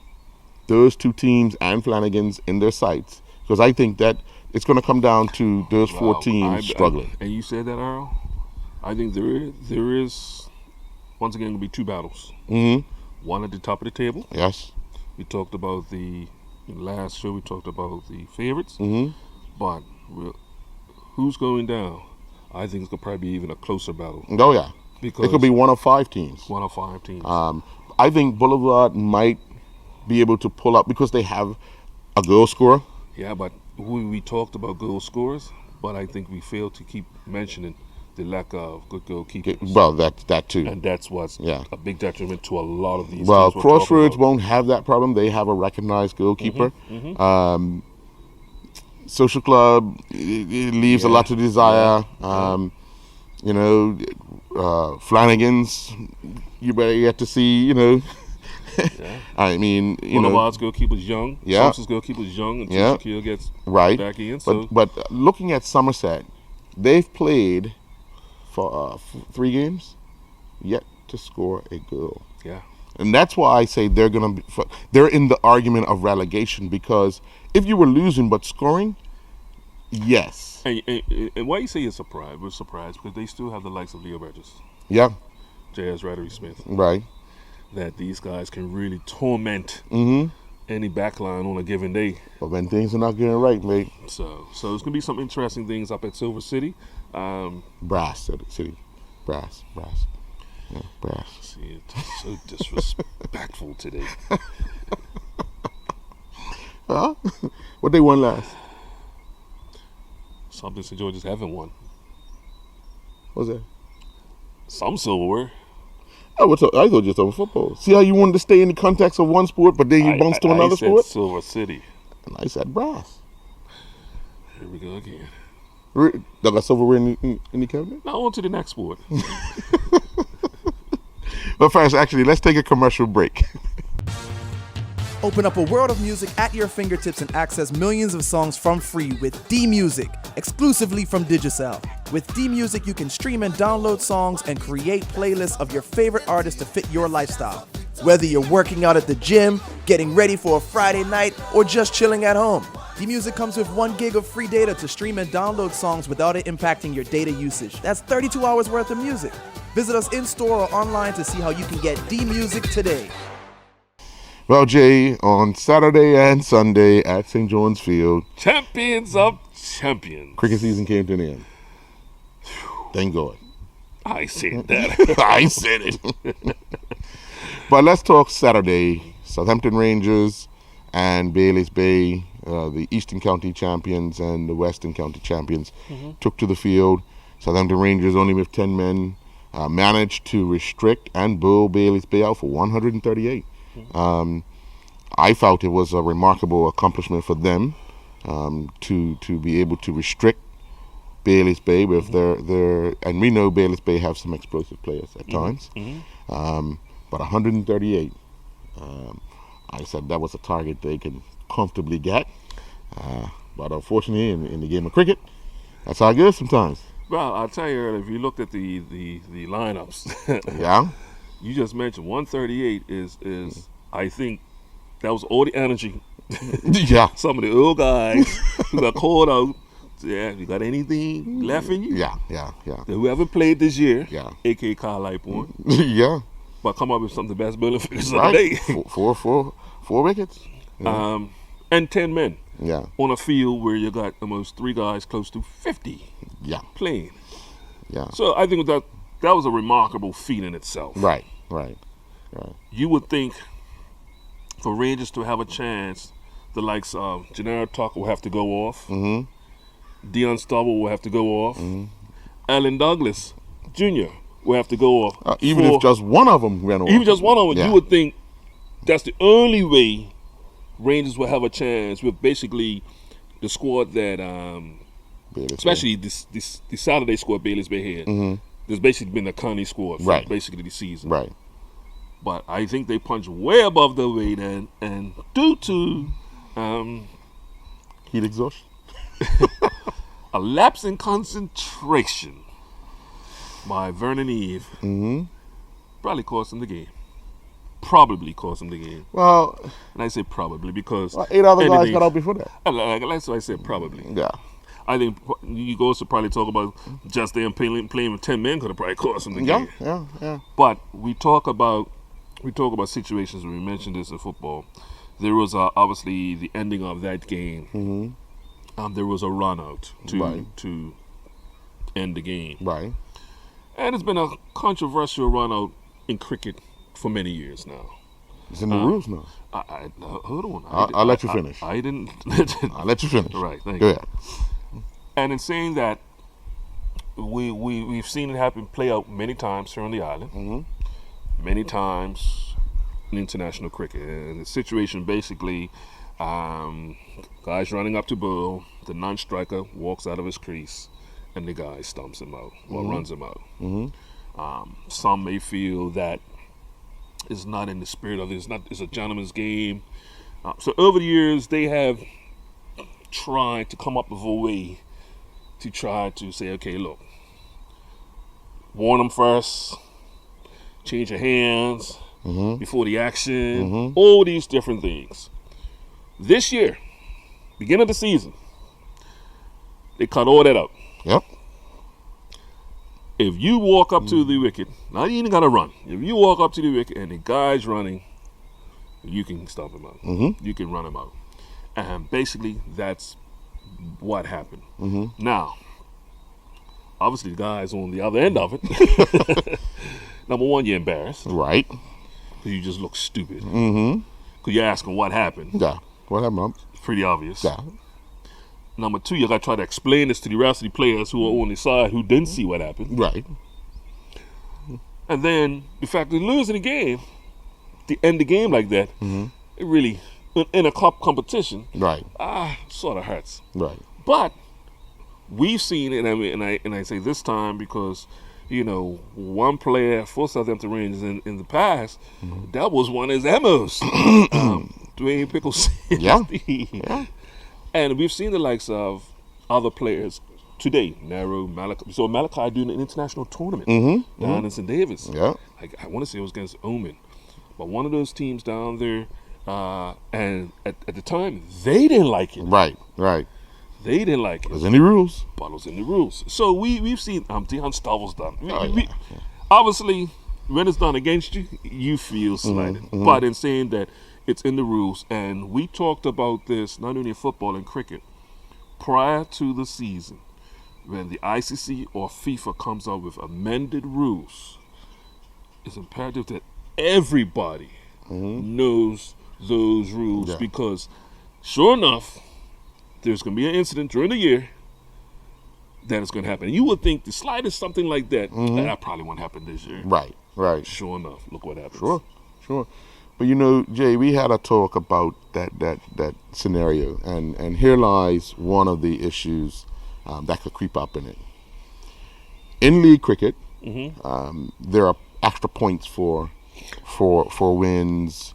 [SPEAKER 1] those 2 teams and Flanagan's in their sights, because I think that it's going to come down to those 4 teams struggling.
[SPEAKER 2] And you said that, Earl. I think there is once again going to be 2 battles.
[SPEAKER 1] Mm-hmm.
[SPEAKER 2] One at the top of the table.
[SPEAKER 1] Yes.
[SPEAKER 2] We talked about last show. We talked about the favorites.
[SPEAKER 1] Mm-hmm.
[SPEAKER 2] But who's going down? I think it's going to probably be even a closer battle.
[SPEAKER 1] Oh yeah.
[SPEAKER 2] Because
[SPEAKER 1] it could be one of 5 teams.
[SPEAKER 2] One of 5 teams.
[SPEAKER 1] I think Boulevard might be able to pull up because they have a goal scorer.
[SPEAKER 2] Yeah, but we talked about goal scorers, but I think we failed to keep mentioning the lack of good goalkeepers.
[SPEAKER 1] Well, that too.
[SPEAKER 2] And that's what's a big detriment to a lot of these
[SPEAKER 1] Well,
[SPEAKER 2] teams.
[SPEAKER 1] Crossroads won't have that problem. They have a recognized goalkeeper.
[SPEAKER 2] Mm-hmm, mm-hmm.
[SPEAKER 1] Social Club, it leaves a lot to desire. Flanagan's, you better get to see, I mean,
[SPEAKER 2] Boulevard's goalkeeper's young.
[SPEAKER 1] Yeah.
[SPEAKER 2] Somerset's goalkeeper's young until Shaquille gets back in. So.
[SPEAKER 1] But looking at Somerset, they've played for 3 games, yet to score a goal.
[SPEAKER 2] Yeah.
[SPEAKER 1] And that's why I say they're in the argument of relegation, because if you were losing but scoring, yes.
[SPEAKER 2] And why you say you're surprised? We're surprised because they still have the likes of Leo Burgess.
[SPEAKER 1] Yeah.
[SPEAKER 2] J.S. Rattery Smith.
[SPEAKER 1] Right.
[SPEAKER 2] That these guys can really torment
[SPEAKER 1] Mm-hmm.
[SPEAKER 2] any backline on a given day.
[SPEAKER 1] But when things are not getting right, mate.
[SPEAKER 2] So it's going to be some interesting things up at Silver City.
[SPEAKER 1] Brass City. Brass. Yeah, brass.
[SPEAKER 2] See, it's so disrespectful today.
[SPEAKER 1] Huh? What they won last?
[SPEAKER 2] Something St. George's haven't won.
[SPEAKER 1] What's that?
[SPEAKER 2] Some silverware.
[SPEAKER 1] I thought you were talking football. See how you wanted to stay in the context of one sport, but then you bounced to another sport?
[SPEAKER 2] Silver City.
[SPEAKER 1] And I said brass.
[SPEAKER 2] Here we go again.
[SPEAKER 1] They got silverware in the cabinet?
[SPEAKER 2] Now on to the next sport.
[SPEAKER 1] But first, actually, let's take a commercial break.
[SPEAKER 3] Open up a world of music at your fingertips and access millions of songs from free with D-Music, exclusively from Digicel. With D-Music, you can stream and download songs and create playlists of your favorite artists to fit your lifestyle. Whether you're working out at the gym, getting ready for a Friday night, or just chilling at home, D-Music comes with 1 gig of free data to stream and download songs without it impacting your data usage. That's 32 hours worth of music. Visit us in-store or online to see how you can get D-Music today.
[SPEAKER 1] Well, Jay, on Saturday and Sunday at St. John's Field,
[SPEAKER 2] Champions of champions.
[SPEAKER 1] cricket season came to an end. Thank God.
[SPEAKER 2] I said that.
[SPEAKER 1] I said it. But let's talk Saturday. Southampton Rangers and Bailey's Bay, the Eastern County champions and the Western County champions, took to the field. Southampton Rangers, only with 10 men, managed to restrict and bowl Bailey's Bay out for 138. I felt it was a remarkable accomplishment for them to be able to restrict Bailey's Bay with their and we know Bailey's Bay have some explosive players at times, but 138. I said that was a target they can comfortably get, but unfortunately in the game of cricket, that's how it goes sometimes.
[SPEAKER 2] Well, I'll tell you, if you looked at the lineups,
[SPEAKER 1] Yeah.
[SPEAKER 2] you just mentioned 138 is I think that was all the energy.
[SPEAKER 1] Yeah.
[SPEAKER 2] Some of the old guys who got called out. Yeah, you got anything left in you?
[SPEAKER 1] Yeah.
[SPEAKER 2] Whoever played this year,
[SPEAKER 1] Yeah.
[SPEAKER 2] a.k.a. Kyle Lightbourne,
[SPEAKER 1] Yeah.
[SPEAKER 2] but come up with some of the best bowling figures of the
[SPEAKER 1] Right.
[SPEAKER 2] day.
[SPEAKER 1] Four wickets. Yeah.
[SPEAKER 2] And 10 men
[SPEAKER 1] Yeah.
[SPEAKER 2] on a field where you got almost 3 guys close to 50
[SPEAKER 1] Yeah.
[SPEAKER 2] playing.
[SPEAKER 1] Yeah.
[SPEAKER 2] So I think that was a remarkable feat in itself.
[SPEAKER 1] Right.
[SPEAKER 2] You would think for Rangers to have a chance, the likes of Janara Tucker will have to go off.
[SPEAKER 1] Mm-hmm.
[SPEAKER 2] Dion Stubble will have to go off. Alan Douglas Jr. will have to go off.
[SPEAKER 1] Even if just one of them ran off.
[SPEAKER 2] Even just one of them,
[SPEAKER 1] Yeah.
[SPEAKER 2] you would think that's the only way Rangers will have a chance with basically the squad that,
[SPEAKER 1] Bailey's
[SPEAKER 2] especially the Saturday squad Bailey's Bay had. There's basically been a Connie squad for
[SPEAKER 1] Right.
[SPEAKER 2] basically the season.
[SPEAKER 1] Bay. Right.
[SPEAKER 2] But I think they punched way above their weight, and due to
[SPEAKER 1] Heat exhaustion.
[SPEAKER 2] A lapse in concentration by Vernon Eve probably cost him the game. Probably cost him the game.
[SPEAKER 1] Well,
[SPEAKER 2] And I say probably because
[SPEAKER 1] 8 other guys
[SPEAKER 2] anything-
[SPEAKER 1] got out before that.
[SPEAKER 2] That's why I said probably.
[SPEAKER 1] Yeah.
[SPEAKER 2] I think you go to probably talk about just them playing with 10 men could have probably cost him the game.
[SPEAKER 1] Yeah.
[SPEAKER 2] But we talk about situations when we mentioned this in football. There was obviously the ending of that game. There was a run out to end the game.
[SPEAKER 1] Right.
[SPEAKER 2] And it's been a controversial run out in cricket for many years now.
[SPEAKER 1] It's in the rules now.
[SPEAKER 2] Hold on.
[SPEAKER 1] I'll let you finish.
[SPEAKER 2] I didn't.
[SPEAKER 1] I'll let you finish.
[SPEAKER 2] Right, thank
[SPEAKER 1] Go
[SPEAKER 2] you.
[SPEAKER 1] ahead.
[SPEAKER 2] And in saying that, we've seen it play out many times here on the island, many times in international cricket. And the situation basically, guys running up to bowl, the non-striker walks out of his crease, and the guy stumps him out or runs him out. Some may feel that it's not in the spirit of it. It's a gentleman's game. So over the years, they have tried to come up with a way to try to say, okay, look, warn them first, change your hands before the action, all these different things. This year, beginning of the season, they cut all that out.
[SPEAKER 1] Yep.
[SPEAKER 2] If you walk up to the wicket, now you ain't got to run. If you walk up to the wicket and the guy's running, you can stop him out. You can run him out. And basically, that's what happened. Now, obviously, the guy's on the other end of it. Number one, you're embarrassed.
[SPEAKER 1] Right.
[SPEAKER 2] Because you just look stupid. Because you're asking what happened.
[SPEAKER 1] Yeah. What happened?
[SPEAKER 2] It's pretty obvious.
[SPEAKER 1] Yeah.
[SPEAKER 2] Number two, you got to try to explain this to the rest of the players who are on the side who didn't see what happened.
[SPEAKER 1] Right.
[SPEAKER 2] And then, the fact that losing the game, to end the game like that, it really, in a cup competition,
[SPEAKER 1] Right.
[SPEAKER 2] sort of hurts.
[SPEAKER 1] Right.
[SPEAKER 2] But we've seen it, and I say this time because, one player for Southampton Rangers in the past, that was one of his MOs. Dwayne Pickles.
[SPEAKER 1] Yeah.
[SPEAKER 2] And we've seen the likes of other players today. Nero, Malachi. So Malachi doing an international tournament down in St. Davis.
[SPEAKER 1] Yeah.
[SPEAKER 2] I want to say it was against Omen. But one of those teams down there, and at the time, they didn't like it.
[SPEAKER 1] Right.
[SPEAKER 2] They didn't like it.
[SPEAKER 1] There's any rules?
[SPEAKER 2] But it was in the rules. So we've seen Deion Stavros done.
[SPEAKER 1] Yeah.
[SPEAKER 2] Obviously, when it's done against you, you feel slighted. But in saying that, it's in the rules. And we talked about this, not only in football and cricket, prior to the season, when the ICC or FIFA comes out with amended rules, it's imperative that everybody knows those rules because sure enough, there's going to be an incident during the year that is going to happen. And you would think the slightest something like that, that probably won't happen this year.
[SPEAKER 1] Right.
[SPEAKER 2] Sure enough, look what happens.
[SPEAKER 1] Sure. But Jay, we had a talk about that scenario, and here lies one of the issues that could creep up in it. In league cricket, there are extra points for wins.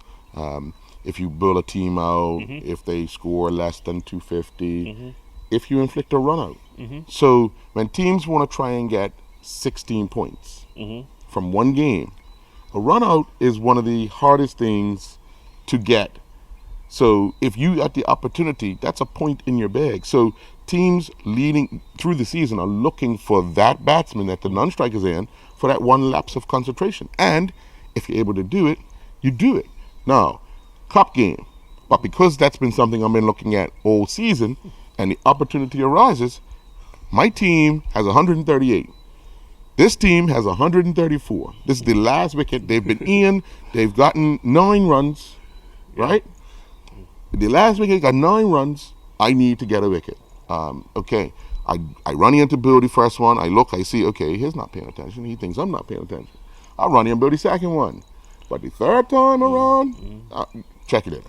[SPEAKER 1] If you build a team out, if they score less than 250, if you inflict a run out. So when teams want to try and get 16 points from one game, a run out is one of the hardest things to get. So if you got the opportunity, that's a point in your bag. So teams leading through the season are looking for that batsman that the non-striker's in for that one lapse of concentration. And if you're able to do it, you do it. Now, cup game. But because that's been something I've been looking at all season and the opportunity arises, my team has 138. This team has 134. This is the last wicket. They've been in. They've gotten 9 runs, right? The last wicket got 9 runs. I need to get a wicket. Okay. I run into Bill the first one. I look, I see, okay, he's not paying attention. He thinks I'm not paying attention. I run in Bill the second one. But the third time around, check it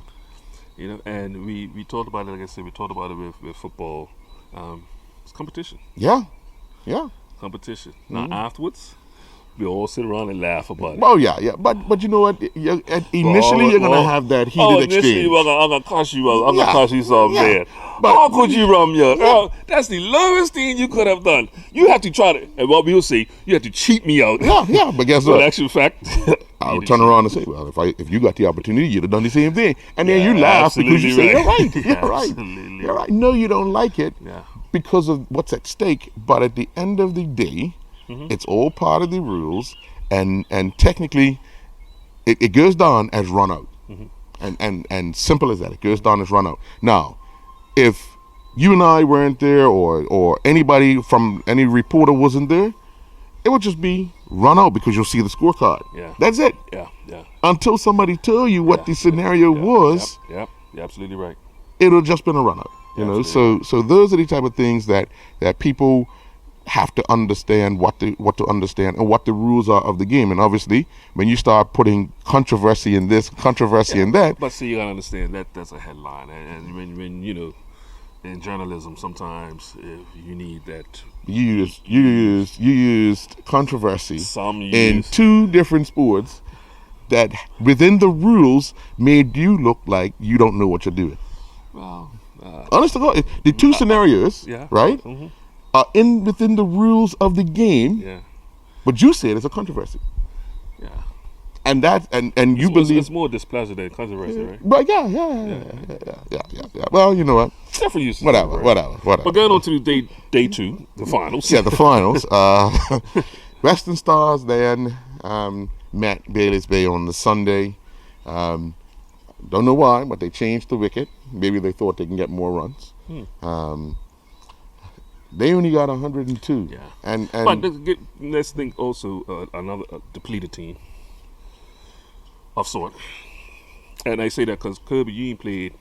[SPEAKER 1] in.
[SPEAKER 2] And we talked about it, like I said, we talked about it with football. It's competition.
[SPEAKER 1] Yeah.
[SPEAKER 2] Competition. Now afterwards, we all sit around and laugh about it.
[SPEAKER 1] Oh yeah. But you know what? Initially, you're gonna have that heated
[SPEAKER 2] initially,
[SPEAKER 1] exchange.
[SPEAKER 2] I'm gonna cuss you out. I'm gonna
[SPEAKER 1] Yeah,
[SPEAKER 2] cuss you something,
[SPEAKER 1] yeah.
[SPEAKER 2] man.
[SPEAKER 1] But-
[SPEAKER 2] How could you run me out? That's the lowest thing you could have done. You have to try to, and what we'll say, you have to cheat me out.
[SPEAKER 1] Yeah. But guess
[SPEAKER 2] But
[SPEAKER 1] what?
[SPEAKER 2] in actual fact,
[SPEAKER 1] I would turn around and say, well, if you got the opportunity, you'd have done the same thing. And then you laugh because you say,
[SPEAKER 2] absolutely
[SPEAKER 1] you're right. You're right.
[SPEAKER 2] Absolutely
[SPEAKER 1] You're right. No, you don't like it
[SPEAKER 2] Yeah.
[SPEAKER 1] because of what's at stake. But at the end of the day, it's all part of the rules. And technically, it goes down as run out. And simple as that. It goes down as run out. Now, if you and I weren't there or anybody from any reporter wasn't there, it would just be run out because you'll see the scorecard.
[SPEAKER 2] Yeah.
[SPEAKER 1] That's it.
[SPEAKER 2] Yeah.
[SPEAKER 1] Until somebody tell you what the scenario was,
[SPEAKER 2] Yep. You're absolutely right.
[SPEAKER 1] it'll just been a run out. You know, so those are the type of things that people have to understand what to understand and what the rules are of the game. And obviously, when you start putting controversy in this, controversy in that,
[SPEAKER 2] But see, you gotta understand that's a headline, and when you know, in journalism, sometimes if you need that.
[SPEAKER 1] you used controversy
[SPEAKER 2] Some
[SPEAKER 1] in
[SPEAKER 2] use-
[SPEAKER 1] 2 different sports that within the rules made you look like you don't know what you're doing.
[SPEAKER 2] Well,
[SPEAKER 1] Honest to God, the 2 scenarios,
[SPEAKER 2] yeah.
[SPEAKER 1] right, are within the rules of the game,
[SPEAKER 2] Yeah.
[SPEAKER 1] but you said it's a controversy.
[SPEAKER 2] Yeah.
[SPEAKER 1] And that and you believe,
[SPEAKER 2] it's more displeasure than controversy, right?
[SPEAKER 1] but yeah. Well, you know what?
[SPEAKER 2] Different use.
[SPEAKER 1] Whatever.
[SPEAKER 2] But going on to day 2, the finals.
[SPEAKER 1] Yeah, the finals. Western Stars then met Bailey's Bay on the Sunday. Don't know why, but they changed the wicket. Maybe they thought they can get more runs. They only got 102.
[SPEAKER 2] Yeah.
[SPEAKER 1] And
[SPEAKER 2] But let's think also another depleted team of sort. And I say that because Kirby, you ain't played,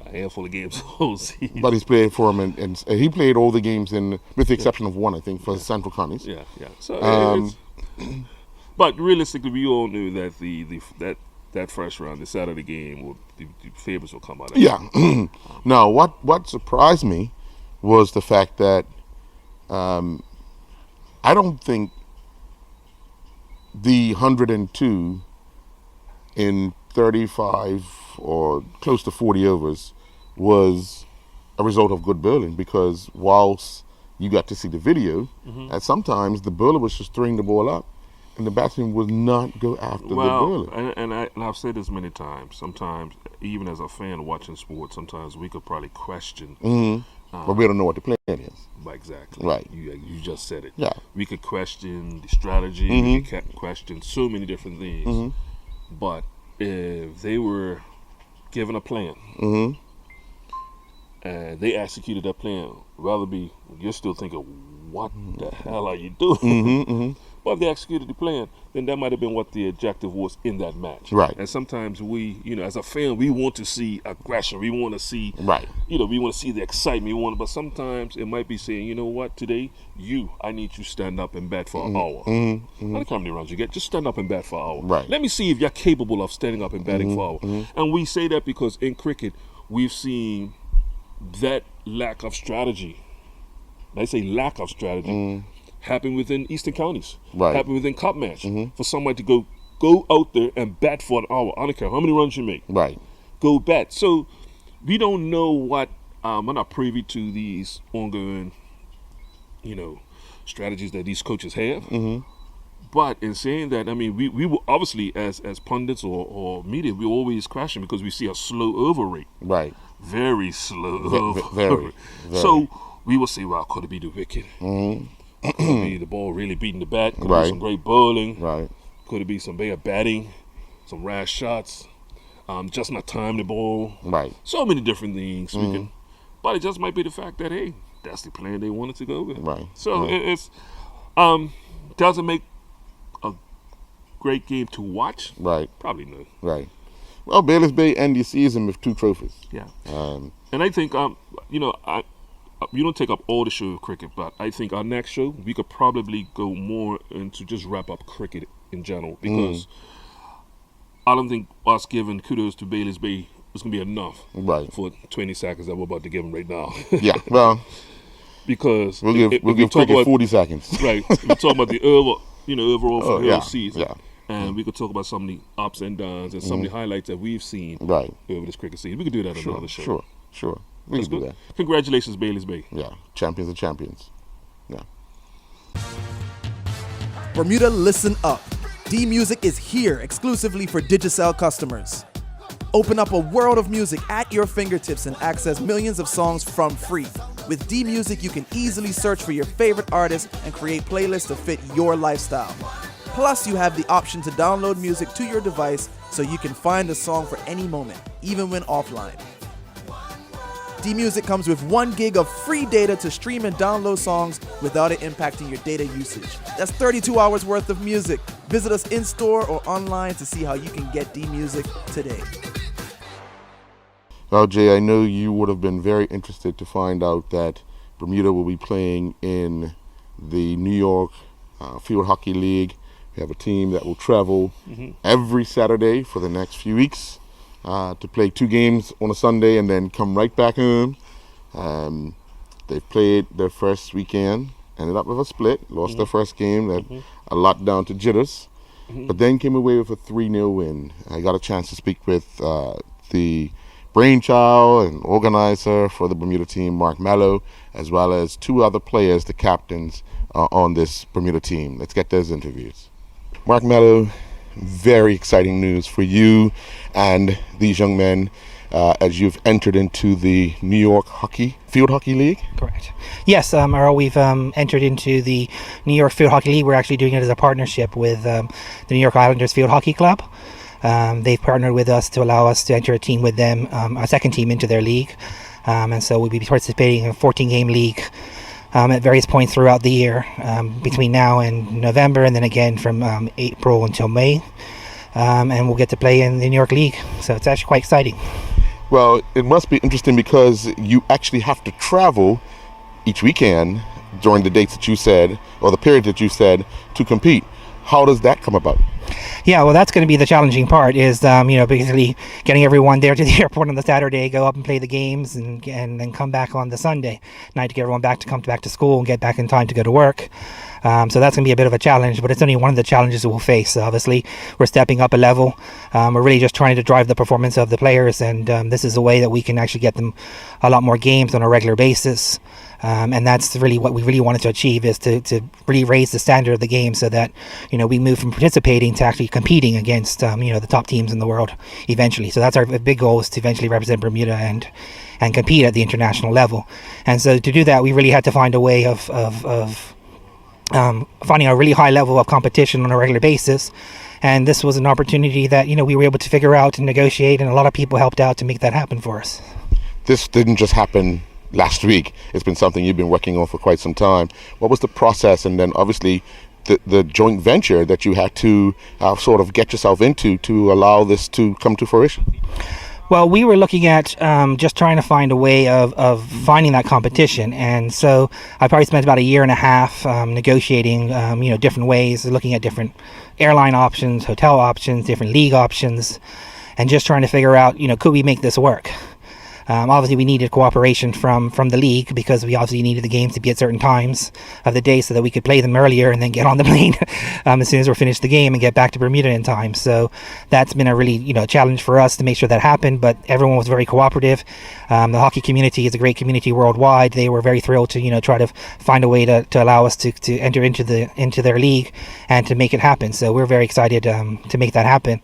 [SPEAKER 2] a handful of games all season.
[SPEAKER 1] but he's played for him, and he played all the games with the exception of one, I think, for Central Counties.
[SPEAKER 2] Yeah. So but realistically, we all knew that that first round, the Saturday game, the favorites will come out.
[SPEAKER 1] Yeah. Now, what surprised me was the fact that I don't think the 102 in 35 or close to 40 overs was a result of good bowling, because whilst you got to see the video, at sometimes the bowler was just throwing the ball up and the batsman would not go after the bowler.
[SPEAKER 2] And I've said this many times. Sometimes, even as a fan watching sports, sometimes we could probably question.
[SPEAKER 1] But we don't know what the plan is.
[SPEAKER 2] Exactly.
[SPEAKER 1] Right.
[SPEAKER 2] You just said it.
[SPEAKER 1] Yeah.
[SPEAKER 2] We could question the strategy. We could question so many different things. But if they were given a plan and they executed that plan, you're still thinking, what the hell are you doing? But if they executed the plan, then that might have been what the objective was in that match.
[SPEAKER 1] Right.
[SPEAKER 2] And sometimes we, as a fan, we want to see aggression. We want to see,
[SPEAKER 1] Right.
[SPEAKER 2] We want to see the excitement. But sometimes it might be saying, you know what, today, I need you to stand up and bat for an hour. I don't care how many runs you get, just stand up and bat for an hour.
[SPEAKER 1] Right.
[SPEAKER 2] Let me see if you're capable of standing up and batting for an hour. And we say that because in cricket, we've seen that lack of strategy. I say lack of strategy. Happen within Eastern Counties.
[SPEAKER 1] Right.
[SPEAKER 2] Happen within Cup match. For somebody to go out there and bat for an hour. I don't care how many runs you make.
[SPEAKER 1] Right.
[SPEAKER 2] Go bat. So we don't know what. I'm not privy to these ongoing, strategies that these coaches have. But in saying that, I mean, we will obviously as pundits or media, we always question because we see a slow over rate.
[SPEAKER 1] Right.
[SPEAKER 2] Very slow.
[SPEAKER 1] Very.
[SPEAKER 2] So we will say, well, could it be the wicket? Could it be the ball really beating the bat? Could it
[SPEAKER 1] Right.
[SPEAKER 2] be some great bowling?
[SPEAKER 1] Right.
[SPEAKER 2] Could it be some bad batting? Some rash shots? Just not time the ball?
[SPEAKER 1] Right.
[SPEAKER 2] So many different things. But it just might be the fact that, hey, that's the plan they wanted to go with.
[SPEAKER 1] Right.
[SPEAKER 2] So
[SPEAKER 1] Right.
[SPEAKER 2] it's doesn't make a great game to watch?
[SPEAKER 1] Right.
[SPEAKER 2] Probably no.
[SPEAKER 1] Right. Well, Bailey's Bay ended the season with 2 trophies.
[SPEAKER 2] Yeah. And I think, we don't take up all the show of cricket, but I think our next show, we could probably go more into just wrap up cricket in general, because I don't think us giving kudos to Bailey's Bay is going to be enough
[SPEAKER 1] Right.
[SPEAKER 2] for 20 seconds that we're about to give them right now.
[SPEAKER 1] Yeah. Well,
[SPEAKER 2] Because
[SPEAKER 1] we'll give
[SPEAKER 2] we talk
[SPEAKER 1] cricket
[SPEAKER 2] about,
[SPEAKER 1] 40 seconds.
[SPEAKER 2] right, we're talking about the overall for the
[SPEAKER 1] yeah,
[SPEAKER 2] whole season.
[SPEAKER 1] yeah.
[SPEAKER 2] And we could talk about some of the ups and downs and some of the highlights that we've seen
[SPEAKER 1] Right.
[SPEAKER 2] over this cricket season. We could do that on another show.
[SPEAKER 1] Sure. We
[SPEAKER 2] That's
[SPEAKER 1] can do
[SPEAKER 2] good.
[SPEAKER 1] that.
[SPEAKER 2] Congratulations, Bailey's Bay.
[SPEAKER 1] Yeah. Champions are champions. Yeah.
[SPEAKER 3] Bermuda, listen up. D-Music is here exclusively for Digicel customers. Open up a world of music at your fingertips and access millions of songs from free. With D-Music, you can easily search for your favorite artists and create playlists to fit your lifestyle. Plus, you have the option to download music to your device so you can find a song for any moment, even when offline. D-Music comes with 1 gig of free data to stream and download songs without it impacting your data usage. That's 32 hours worth of music. Visit us in-store or online to see how you can get D-Music today.
[SPEAKER 1] Well, Jay, I know you would have been very interested to find out that Bermuda will be playing in the New York Field Hockey League. We have a team that will travel every Saturday for the next few weeks to play 2 games on a Sunday and then come right back home. They played their first weekend, ended up with a split, lost their first game, a lot down to jitters, but then came away with a 3-0 win. I got a chance to speak with the brainchild and organizer for the Bermuda team, Mark Mallow, as well as 2 other players, the captains on this Bermuda team. Let's get those interviews. Mark Mallow, very exciting news for you and these young men as you've entered into the New York Field Hockey League.
[SPEAKER 7] Correct. Yes, Earl, we've entered into the New York Field Hockey League. We're actually doing it as a partnership with the New York Islanders Field Hockey Club. They've partnered with us to allow us to enter a team with them, a second team into their league. And so we'll be participating in a 14-game league at various points throughout the year, between now and November, and then again from April until May. And we'll get to play in the New York League. So it's actually quite exciting.
[SPEAKER 1] Well, it must be interesting because you actually have to travel each weekend during the dates that you said, or the period that you said, to compete. How does that come about?
[SPEAKER 7] Yeah, well, that's going to be the challenging part is, basically getting everyone there to the airport on the Saturday, go up and play the games, and then come back on the Sunday night to get everyone come back to school and get back in time to go to work. So that's going to be a bit of a challenge, but it's only one of the challenges we'll face. Obviously, we're stepping up a level. We're really just trying to drive the performance of the players, and this is a way that we can actually get them a lot more games on a regular basis. And that's really what we really wanted to achieve, is to really raise the standard of the game so that, we move from participating to actually competing against, the top teams in the world eventually. So that's our big goal, is to eventually represent Bermuda and compete at the international level. And so to do that, we really had to find a way of finding a really high level of competition on a regular basis. And this was an opportunity that, we were able to figure out and negotiate, and a lot of people helped out to make that happen for us.
[SPEAKER 1] This didn't just happen last week. It's been something you've been working on for quite some time. What was the process, and then obviously the joint venture that you had to sort of get yourself into to allow this to come to fruition?
[SPEAKER 7] Well, we were looking at just trying to find a way of finding that competition, and so I probably spent about a year and a half negotiating, different ways, looking at different airline options, hotel options, different league options, and just trying to figure out, could we make this work? Obviously, we needed cooperation from the league, because we obviously needed the games to be at certain times of the day so that we could play them earlier and then get on the plane as soon as we're finished the game and get back to Bermuda in time. So that's been a really challenge for us to make sure that happened, but everyone was very cooperative. The hockey community is a great community worldwide. They were very thrilled to try to find a way to allow us to enter into their league and to make it happen. So we're very excited to make that happen.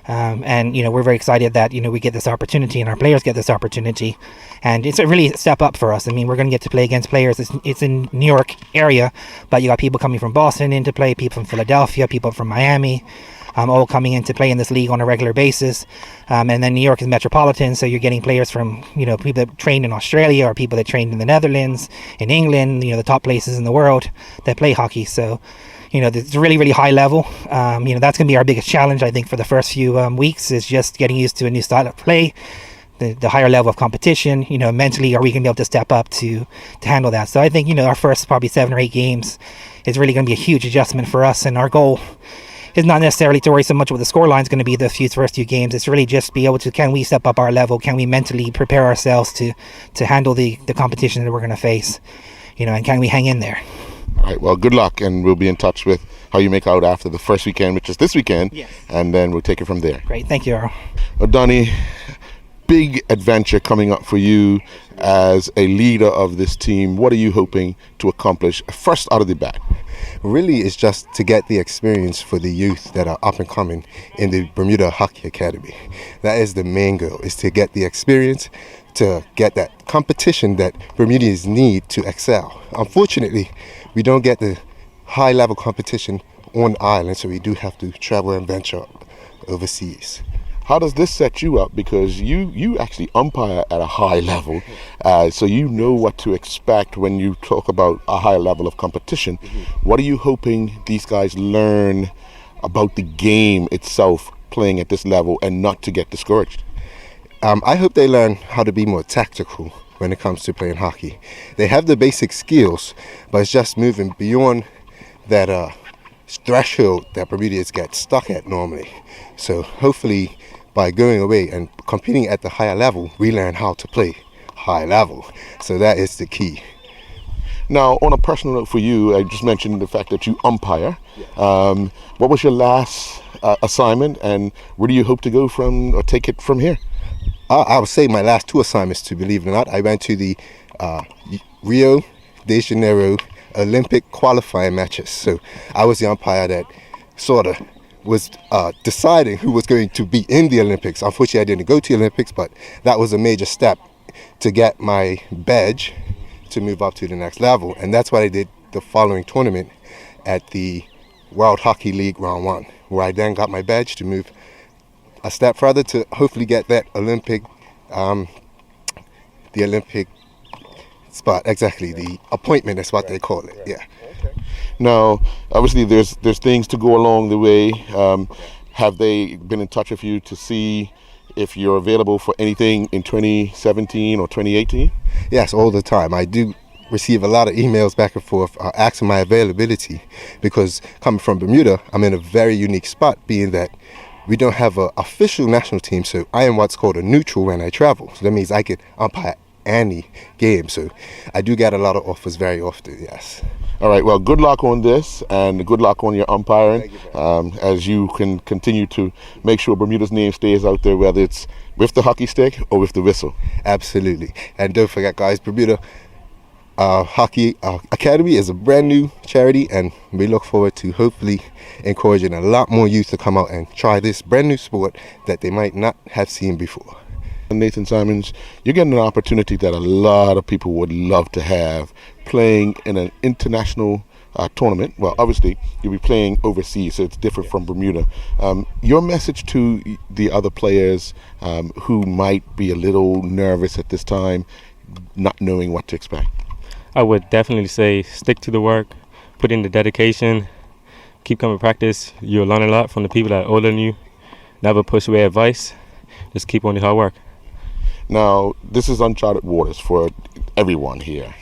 [SPEAKER 7] And we're very excited that we get this opportunity and our players get this opportunity, and it's a really step up for us. I mean, we're going to get to play against players. It's in New York area, but you got people coming from Boston in to play, people from Philadelphia, people from Miami, all coming in to play in this league on a regular basis. And then New York is metropolitan, so you're getting players from people that trained in Australia or people that trained in the Netherlands, in England, the top places in the world that play hockey. So it's really, really high level. That's going to be our biggest challenge, I think, for the first few weeks, is just getting used to a new style of play, the higher level of competition. Mentally, are we going to be able to step up to handle that? So I think, our first probably 7 or 8 games is really going to be a huge adjustment for us. And our goal is not necessarily to worry so much what the scoreline is going to be the first few games. It's really just be able to, can we step up our level? Can we mentally prepare ourselves to handle the competition that we're going to face? And can we hang in there?
[SPEAKER 1] All right, well, good luck, and we'll be in touch with how you make out after the first weekend, which is this weekend,
[SPEAKER 7] Yes.
[SPEAKER 1] and then we'll take it from there.
[SPEAKER 7] Great. Thank you, Earl.
[SPEAKER 1] Well, Donnie, big adventure coming up for you as a leader of this team. What are you hoping to accomplish first out of the bat?
[SPEAKER 8] Really, it's just to get the experience for the youth that are up and coming in the Bermuda Hockey Academy. That is the main goal, is to get the experience, to get that competition that Bermudians need to excel. Unfortunately, we don't get the high-level competition on the island, so we do have to travel and venture overseas.
[SPEAKER 1] How does this set you up? Because you actually umpire at a high level, so you know what to expect when you talk about a high level of competition. What are you hoping these guys learn about the game itself playing at this level and not to get discouraged?
[SPEAKER 8] I hope they learn how to be more tactical when it comes to playing hockey. They have the basic skills, but it's just moving beyond that threshold that Bermudians get stuck at normally. So hopefully by going away and competing at the higher level, we learn how to play high level. So that is the key.
[SPEAKER 1] Now, on a personal note for you, I just mentioned the fact that you umpire. What was your last assignment, and where do you hope to go from or take it from here?
[SPEAKER 8] I would say my last 2 assignments, to believe it or not, I went to the Rio de Janeiro Olympic qualifying matches. So I was the umpire that sort of was deciding who was going to be in the Olympics. Unfortunately, I didn't go to the Olympics, but that was a major step to get my badge to move up to the next level. And that's what I did the following tournament at the World Hockey League Round 1, where I then got my badge to move a step further to hopefully get that Olympic, the Olympic spot. Exactly, the appointment is what they call it. Yeah.
[SPEAKER 1] Now, obviously, there's things to go along the way. Have they been in touch with you to see if you're available for anything in 2017 or 2018?
[SPEAKER 8] Yes, all the time. I do receive a lot of emails back and forth asking my availability, because coming from Bermuda, I'm in a very unique spot, being that we don't have an official national team, so I am what's called a neutral when I travel. So that means I can umpire any game. So I do get a lot of offers very often, yes.
[SPEAKER 1] All right, well, good luck on this, and good luck on your umpiring, as you can continue to make sure Bermuda's name stays out there, whether it's with the hockey stick or with the whistle.
[SPEAKER 8] Absolutely. And don't forget, guys, Bermuda Hockey Academy is a brand new charity, and we look forward to hopefully encouraging a lot more youth to come out and try this brand new sport that they might not have seen before.
[SPEAKER 1] Nathan Simons, you're getting an opportunity that a lot of people would love to have, playing in an international tournament. Well, obviously, you'll be playing overseas, so it's different from Bermuda. Your message to the other players who might be a little nervous at this time, not knowing what to expect?
[SPEAKER 9] I would definitely say stick to the work, put in the dedication, keep coming to practice. You'll learn a lot from the people that are older than you. Never push away advice. Just keep on the hard work.
[SPEAKER 1] Now, this is uncharted waters for everyone here.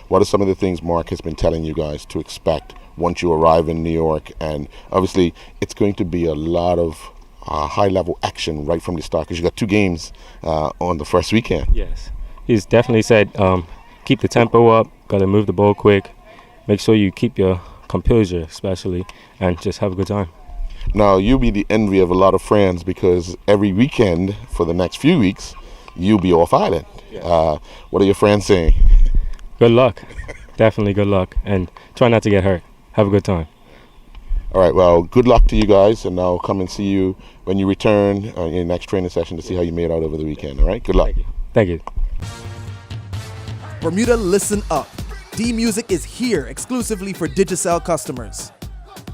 [SPEAKER 1] What are some of the things Mark has been telling you guys to expect once you arrive in New York? And obviously, it's going to be a lot of high-level action right from the start, because you got 2 games on the first weekend.
[SPEAKER 9] Yes. He's definitely said keep the tempo up, got to move the ball quick, make sure you keep your composure especially, and just have a good time.
[SPEAKER 1] Now, you'll be the envy of a lot of friends, because every weekend for the next few weeks, you'll be off island. Yeah. What are your friends saying?
[SPEAKER 9] Good luck. Definitely good luck. And try not to get hurt. Have a good time.
[SPEAKER 1] All right, well, good luck to you guys, and I'll come and see you when you return in your next training session to see how you made out over the weekend. All right, good luck.
[SPEAKER 9] Thank you.
[SPEAKER 3] Bermuda, listen up. D-Music is here exclusively for Digicel customers.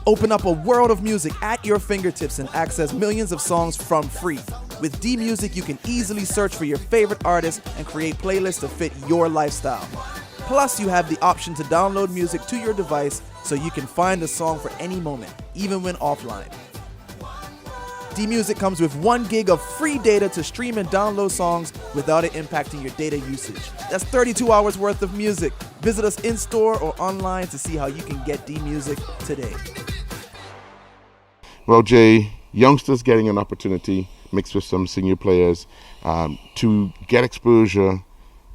[SPEAKER 3] Open up a world of music at your fingertips and access millions of songs from free. With D-Music, you can easily search for your favorite artists and create playlists to fit your lifestyle. Plus, you have the option to download music to your device so you can find a song for any moment, even when offline. D-Music comes with 1 gig of free data to stream and download songs without it impacting your data usage. That's 32 hours worth of music. Visit us in-store or online to see how you can get D-Music today.
[SPEAKER 1] Well, Jay, youngsters getting an opportunity, mixed with some senior players, to get exposure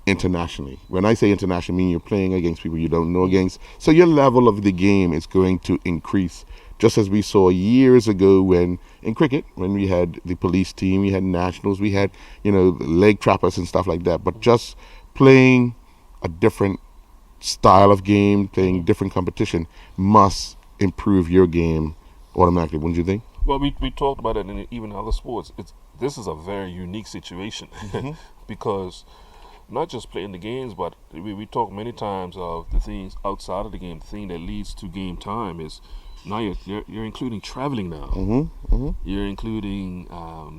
[SPEAKER 1] internationally. When I say international, I mean you're playing against people you don't know against. So your level of the game is going to increase, just as we saw years ago when in cricket, when we had the police team, we had nationals, we had, leg trappers and stuff like that. But just playing a different style of game, playing different competition must improve your game automatically, wouldn't you think?
[SPEAKER 2] Well, we talked about it in even other sports. This is a very unique situation because not just playing the games, but we talk many times of the things outside of the game. The thing that leads to game time is now you're including traveling now. You're including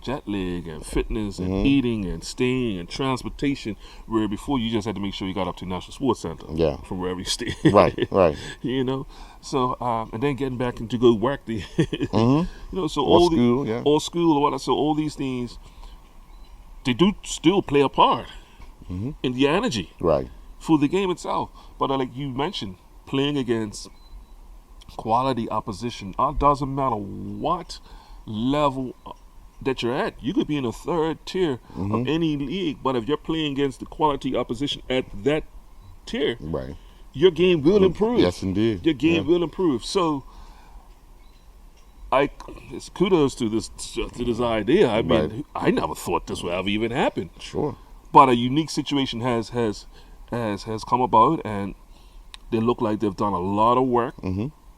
[SPEAKER 2] jet lag and fitness and eating and staying and transportation, where before you just had to make sure you got up to National Sports Center from wherever you stay.
[SPEAKER 1] Right.
[SPEAKER 2] So and then getting back to go work the so
[SPEAKER 1] or school,
[SPEAKER 2] or school or whatnot. So all these things, they do still play a part in the energy for the game itself. But like you mentioned, playing against quality opposition, it doesn't matter what level that you're at. You could be in a third tier of any league, but if you're playing against the quality opposition at that tier, your game will improve.
[SPEAKER 1] Yes, indeed.
[SPEAKER 2] Your game will improve. So it's kudos to this idea. I mean, I never thought this would ever even happen.
[SPEAKER 1] Sure.
[SPEAKER 2] But a unique situation has come about, and they look like they've done a lot of work,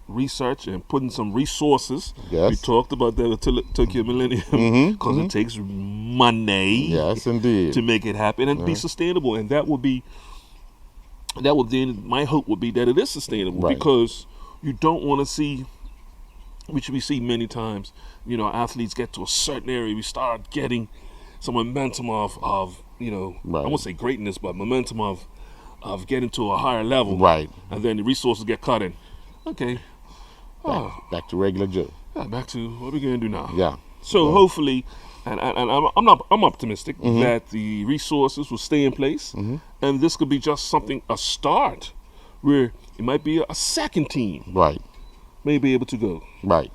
[SPEAKER 2] research, and putting some resources.
[SPEAKER 1] Yes.
[SPEAKER 2] We talked about that with Tokyo Millennium because it takes money.
[SPEAKER 1] Yes, indeed.
[SPEAKER 2] To make it happen and be sustainable, and that would then my hope would be that it is sustainable because you don't want to see, which we see many times, athletes get to a certain area, we start getting some momentum of I won't say greatness, but momentum of getting to a higher level.
[SPEAKER 1] Right.
[SPEAKER 2] And then the resources get cut in. Okay.
[SPEAKER 1] Back to regular Joe.
[SPEAKER 2] Yeah, back to what we're gonna do now.
[SPEAKER 1] Yeah.
[SPEAKER 2] So hopefully, and I'm optimistic that the resources will stay in place, and this could be just a start, where it might be a second team.
[SPEAKER 1] Right.
[SPEAKER 2] May be able to go.
[SPEAKER 1] Right.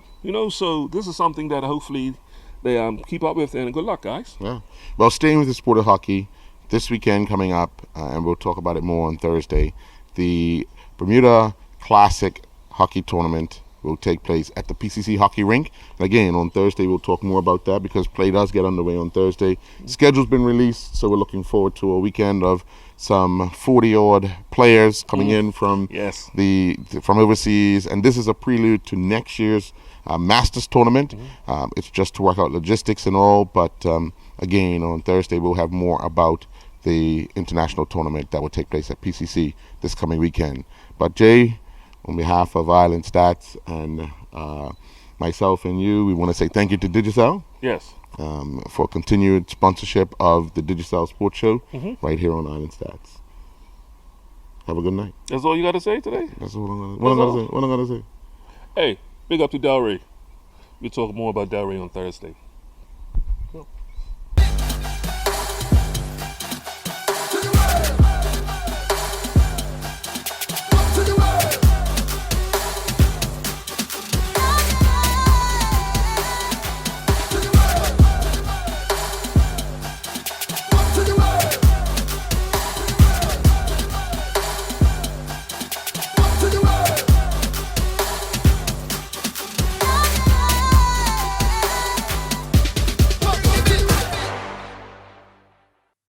[SPEAKER 2] So this is something that hopefully they keep up with, and good luck, guys.
[SPEAKER 1] Yeah. Well, staying with the sport of hockey, this weekend coming up, and we'll talk about it more on Thursday, the Bermuda Classic Hockey Tournament will take place at the PCC Hockey Rink. And again, on Thursday, we'll talk more about that because play does get underway on Thursday. Schedule's been released, so we're looking forward to a weekend of some 40-odd players coming in from from overseas. And this is a prelude to next year's Masters tournament. It's just to work out logistics and all, but again, on Thursday, we'll have more about the international tournament that will take place at PCC this coming weekend. But Jay, on behalf of Islandstats and myself and you, we want to say thank you to Digicel.
[SPEAKER 2] Yes.
[SPEAKER 1] For continued sponsorship of the Digicel Sports Show right here on Islandstats. Have a good night.
[SPEAKER 2] That's all you got to say today?
[SPEAKER 1] That's all I'm going to say.
[SPEAKER 2] Hey, big up to Delray. We'll talk more about Delray on Thursday.